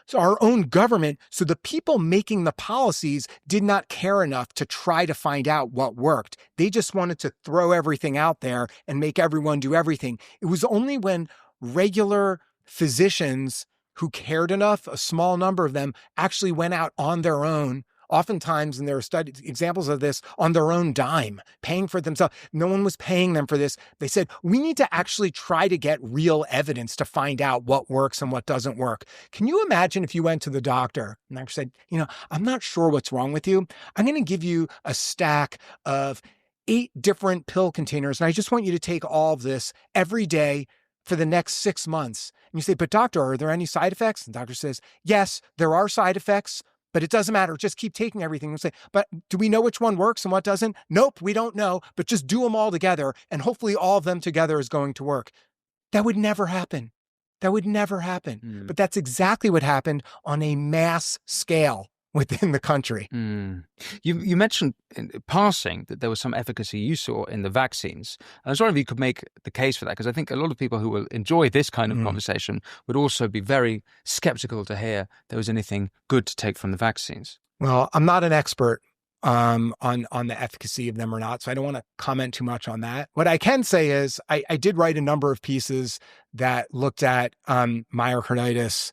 Speaker 1: So our own government, so the people making the policies did not care enough to try to find out what worked. They just wanted to throw everything out there and make everyone do everything. It was only when regular physicians who cared enough, a small number of them, actually went out on their own, oftentimes, and there are studies, examples of this, on their own dime, paying for themselves. No one was paying them for this. They said, we need to actually try to get real evidence to find out what works and what doesn't work. Can you imagine if you went to the doctor and the doctor said, I'm not sure what's wrong with you. I'm going to give you a stack of 8 different pill containers, and I just want you to take all of this every day for the next 6 months. And you say, but doctor, are there any side effects? And the doctor says, yes, there are side effects, but it doesn't matter. Just keep taking everything. And say, but do we know which one works and what doesn't? Nope, we don't know, but just do them all together. And hopefully all of them together is going to work. That would never happen. That would never happen. But that's exactly what happened on a mass scale within the country.
Speaker 2: You mentioned in passing that there was some efficacy you saw in the vaccines. I was wondering if you could make the case for that, because I think a lot of people who will enjoy this kind of conversation would also be very skeptical to hear there was anything good to take from the vaccines.
Speaker 1: Well, I'm not an expert on the efficacy of them or not, so I don't want to comment too much on that. What I can say is I did write a number of pieces that looked at myocarditis,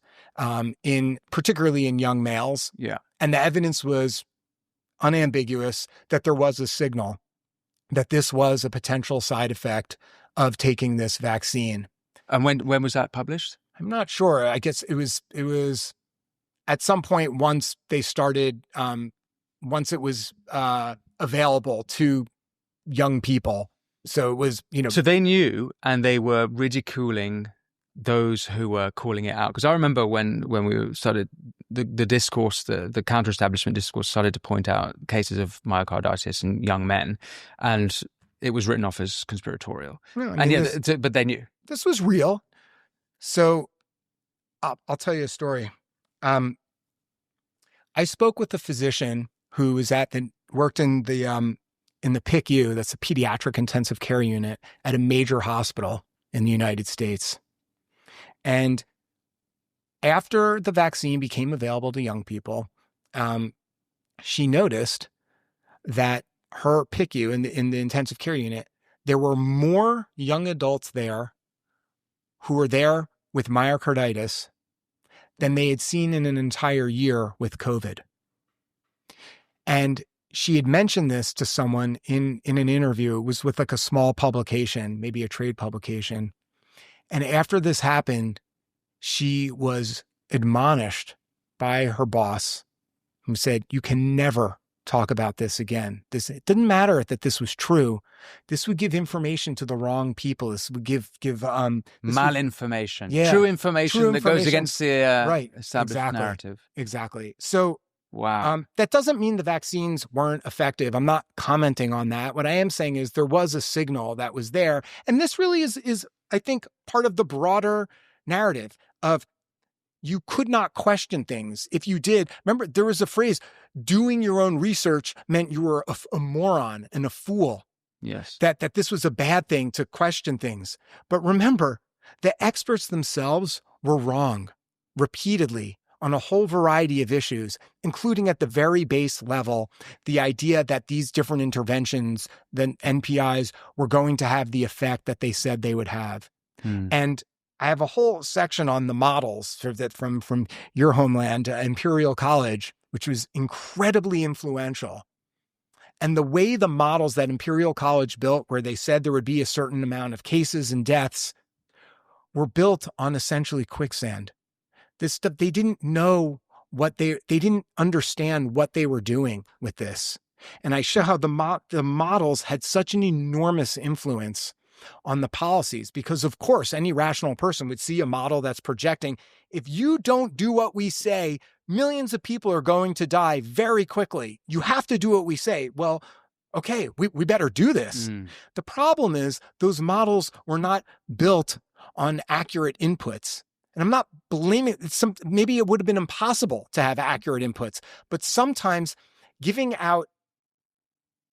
Speaker 1: particularly in young males.
Speaker 2: Yeah.
Speaker 1: And the evidence was unambiguous that there was a signal that this was a potential side effect of taking this vaccine.
Speaker 2: And when was that published?
Speaker 1: I'm not sure. I guess it was at some point once they started, once it was available to young people. So it was,
Speaker 2: So they knew, and they were ridiculing those who were calling it out. Because I remember when we started the discourse, the counter-establishment discourse started to point out cases of myocarditis in young men, and it was written off as conspiratorial.
Speaker 1: Well,
Speaker 2: but they knew.
Speaker 1: This was real. So I'll tell you a story. I spoke with a physician who was worked in the PICU, that's a pediatric intensive care unit at a major hospital in the United States. And after the vaccine became available to young people, she noticed that her PICU in the intensive care unit, there were more young adults there who were there with myocarditis than they had seen in an entire year with COVID. And she had mentioned this to someone in an interview. It was with like a small publication, maybe a trade publication. And after this happened, she was admonished by her boss, who said, you can never talk about this again. It didn't matter that this was true. This would give information to the wrong people. This would give
Speaker 2: malinformation.
Speaker 1: Yeah,
Speaker 2: true information that goes against the established narrative.
Speaker 1: Exactly. So
Speaker 2: wow.
Speaker 1: That doesn't mean the vaccines weren't effective. I'm not commenting on that. What I am saying is there was a signal that was there. And this really is I think, part of the broader narrative of you could not question things. If you did, remember, there was a phrase, doing your own research meant you were a moron and a fool.
Speaker 2: Yes.
Speaker 1: That this was a bad thing to question things. But remember, the experts themselves were wrong repeatedly on a whole variety of issues, including at the very base level, the idea that these different interventions, the NPIs, were going to have the effect that they said they would have. And I have a whole section on the models from your homeland, Imperial College, which was incredibly influential. And the way the models that Imperial College built, where they said there would be a certain amount of cases and deaths, were built on essentially quicksand. This stuff, they didn't know they didn't understand what they were doing with this. And I show how the models had such an enormous influence on the policies, because of course, any rational person would see a model that's projecting, if you don't do what we say, millions of people are going to die very quickly. You have to do what we say. Well, okay, we better do this. The problem is those models were not built on accurate inputs. And I'm not blaming maybe it would have been impossible to have accurate inputs, but sometimes giving out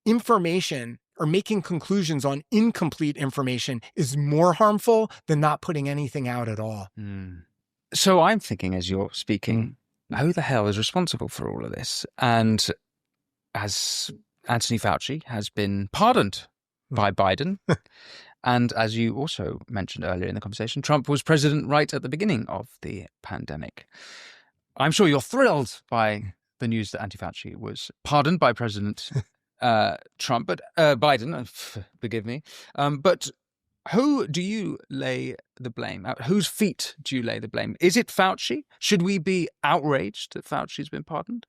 Speaker 1: information or making conclusions on incomplete information is more harmful than not putting anything out at all.
Speaker 2: So I'm thinking as you're speaking, who the hell is responsible for all of this? And as Anthony Fauci has been pardoned by Biden, and as you also mentioned earlier in the conversation, Trump was president right at the beginning of the pandemic. I'm sure you're thrilled by the news that Anthony Fauci was pardoned by President Trump, but Biden, forgive me. But who do you lay the blame? At whose feet do you lay the blame? Is it Fauci? Should we be outraged that Fauci's been pardoned?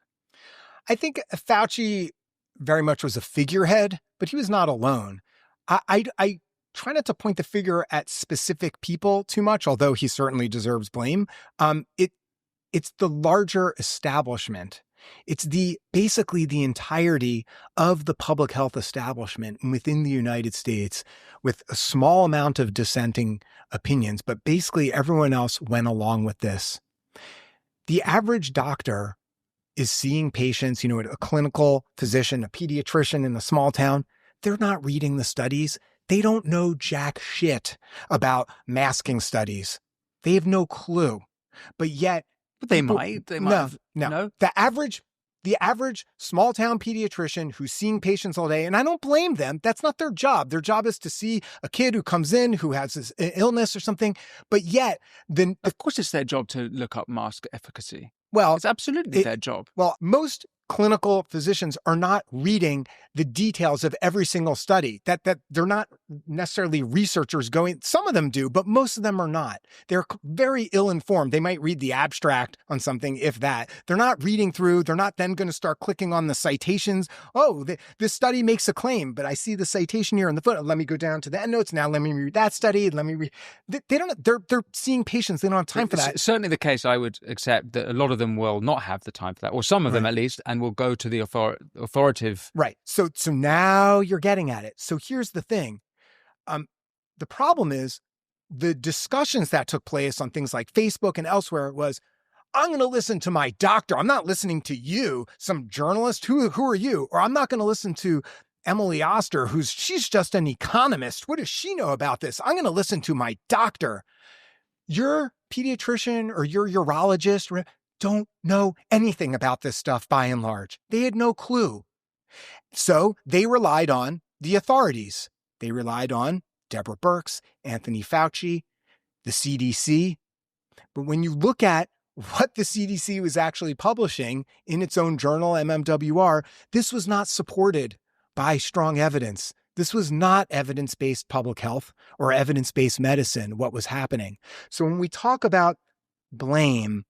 Speaker 1: I think Fauci very much was a figurehead, but he was not alone. I try not to point the finger at specific people too much, although he certainly deserves blame. It's the larger establishment. It's basically the entirety of the public health establishment within the United States, with a small amount of dissenting opinions, but basically everyone else went along with this. The average doctor is seeing patients, a clinical physician, a pediatrician in a small town. They're not reading the studies. They don't know jack shit about masking studies. They have no clue. But yet,
Speaker 2: But they might.
Speaker 1: No. The average small town pediatrician who's seeing patients all day, and I don't blame them. That's not their job. Their job is to see a kid who comes in who has this illness or something. But yet, then
Speaker 2: of course, it's their job to look up mask efficacy.
Speaker 1: Well,
Speaker 2: it's absolutely their job.
Speaker 1: Well, most clinical physicians are not reading the details of every single study. That they're not necessarily researchers going. Some of them do, but most of them are not. They're very ill-informed. They might read the abstract on something, if that. They're not reading through. They're not then going to start clicking on the citations. Oh, this study makes a claim, but I see the citation here in the foot. Let me go down to the endnotes. Now let me read that study. Let me read. They don't. They're seeing patients. They don't have time for that.
Speaker 2: It's certainly the case. I would accept that a lot of them will not have the time for that, or some of them at least, and will go to the authoritative.
Speaker 1: Right. So now you're getting at it. So here's the thing. The problem is the discussions that took place on things like Facebook and elsewhere was, I'm going to listen to my doctor. I'm not listening to you, some journalist. Who are you? Or I'm not going to listen to Emily Oster, she's just an economist. What does she know about this? I'm going to listen to my doctor. Your pediatrician or your urologist don't know anything about this stuff by and large. They had no clue. So they relied on the authorities. They relied on Deborah Birx, Anthony Fauci, the CDC. But when you look at what the CDC was actually publishing in its own journal, MMWR, this was not supported by strong evidence. This was not evidence-based public health or evidence-based medicine, what was happening. So when we talk about blame,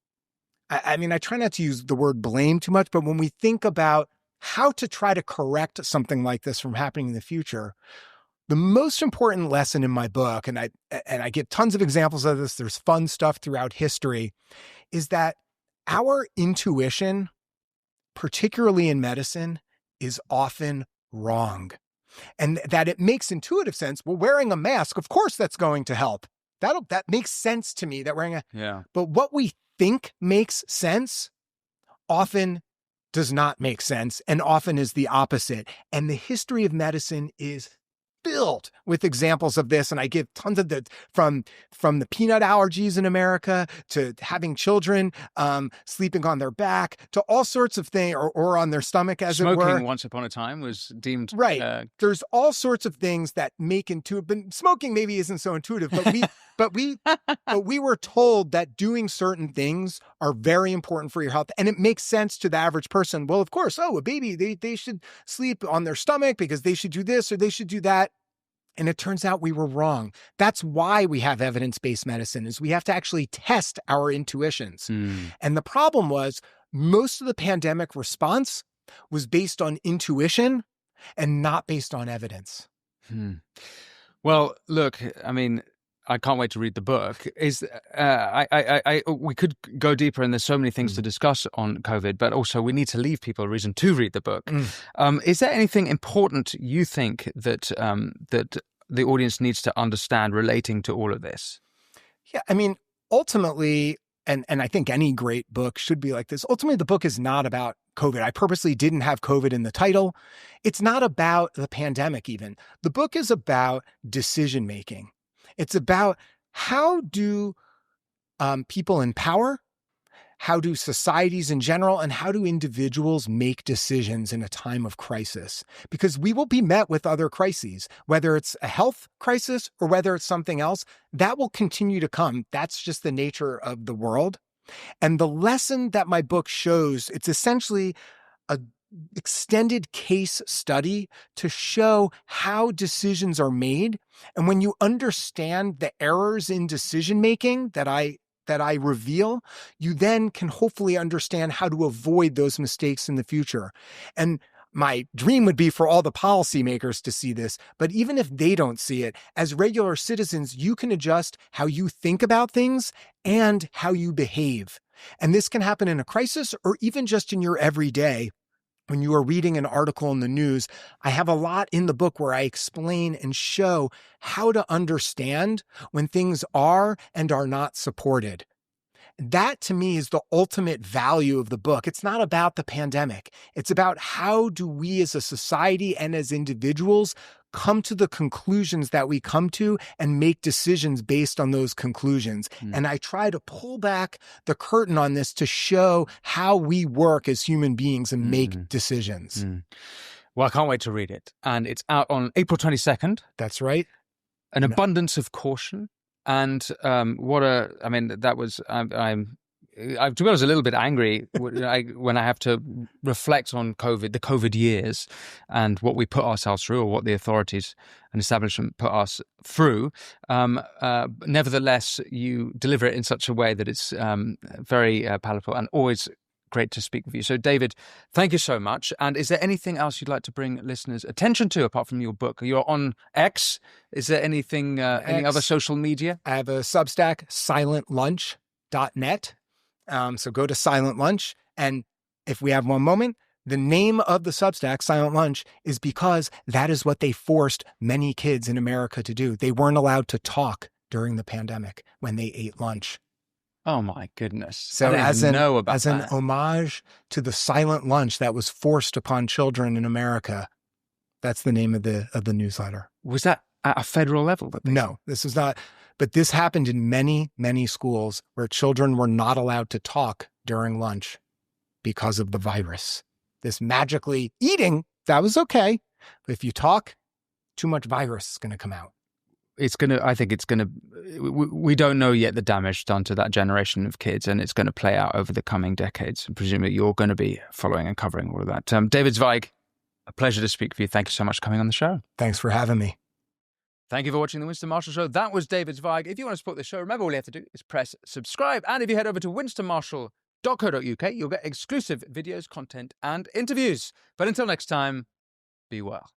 Speaker 1: I mean, I try not to use the word blame too much, but when we think about how to try to correct something like this from happening in the future, the most important lesson in my book, and I give tons of examples of this, there's fun stuff throughout history, is that our intuition, particularly in medicine, is often wrong. And that it makes intuitive sense. Well, wearing a mask, of course that's going to help. That makes sense to me, that wearing a...
Speaker 2: Yeah.
Speaker 1: But what we think makes sense often does not make sense, and often is the opposite. And the history of medicine is filled with examples of this. And I give tons of from the peanut allergies in America to having children sleeping on their back to all sorts of things, or on their stomach, as
Speaker 2: Smoking,
Speaker 1: it were.
Speaker 2: once upon a time, was deemed
Speaker 1: right. There's all sorts of things that make intuitive. But smoking maybe isn't so intuitive. But we were told that doing certain things are very important for your health, and it makes sense to the average person. Well, of course, a baby, they should sleep on their stomach because they should do this or they should do that. And it turns out we were wrong. That's why we have evidence-based medicine, is we have to actually test our intuitions. And the problem was most of the pandemic response was based on intuition and not based on evidence.
Speaker 2: Well, look, I mean, I can't wait to read the book. We could go deeper, and there's so many things to discuss on COVID, but also we need to leave people a reason to read the book. Is there anything important you think that that the audience needs to understand relating to all of this?
Speaker 1: Yeah, I mean, ultimately, and I think any great book should be like this, ultimately the book is not about COVID. I purposely didn't have COVID in the title. It's not about the pandemic even. The book is about decision-making. It's about how do people in power, how do societies in general, and how do individuals make decisions in a time of crisis? Because we will be met with other crises, whether it's a health crisis or whether it's something else, that will continue to come. That's just the nature of the world. And the lesson that my book shows, it's essentially an extended case study to show how decisions are made. And when you understand the errors in decision-making that I reveal, you then can hopefully understand how to avoid those mistakes in the future. And my dream would be for all the policymakers to see this, but even if they don't see it, as regular citizens, you can adjust how you think about things and how you behave. And this can happen in a crisis or even just in your everyday. When you are reading an article in the news, I have a lot in the book where I explain and show how to understand when things are and are not supported. That to me is the ultimate value of the book. It's not about the pandemic. It's about how do we as a society and as individuals come to the conclusions that we come to and make decisions based on those conclusions. And I try to pull back the curtain on this to show how we work as human beings and make decisions.
Speaker 2: Well, I can't wait to read it. And it's out on April 22nd.
Speaker 1: That's right.
Speaker 2: An abundance of caution. And to be honest, a little bit angry when I have to reflect on the COVID years and what we put ourselves through, or what the authorities and establishment put us through. Nevertheless, you deliver it in such a way that it's very palatable and always great to speak with you. So, David, thank you so much. And is there anything else you'd like to bring listeners' attention to apart from your book? You're on X. Is there anything, any other social media?
Speaker 1: I have a Substack, silentlunch.net. So go to Silent Lunch. And if we have one moment, the name of the Substack, Silent Lunch, is because that is what they forced many kids in America to do. They weren't allowed to talk during the pandemic when they ate lunch.
Speaker 2: Oh my goodness.
Speaker 1: So as an homage to the silent lunch that was forced upon children in America, that's the name of the newsletter.
Speaker 2: Was that at a federal level?
Speaker 1: No, this is not. But this happened in many, many schools where children were not allowed to talk during lunch because of the virus. This magically eating, that was okay. But if you talk, too much virus is going to come out.
Speaker 2: We don't know yet the damage done to that generation of kids, and it's going to play out over the coming decades. And presumably you're going to be following and covering all of that. David Zweig, a pleasure to speak with you. Thank you so much for coming on the show.
Speaker 1: Thanks for having me.
Speaker 2: Thank you for watching the Winston Marshall Show. That was David Zweig. If you want to support this show, remember all you have to do is press subscribe. And if you head over to winstonmarshall.co.uk, you'll get exclusive videos, content, and interviews. But until next time, be well.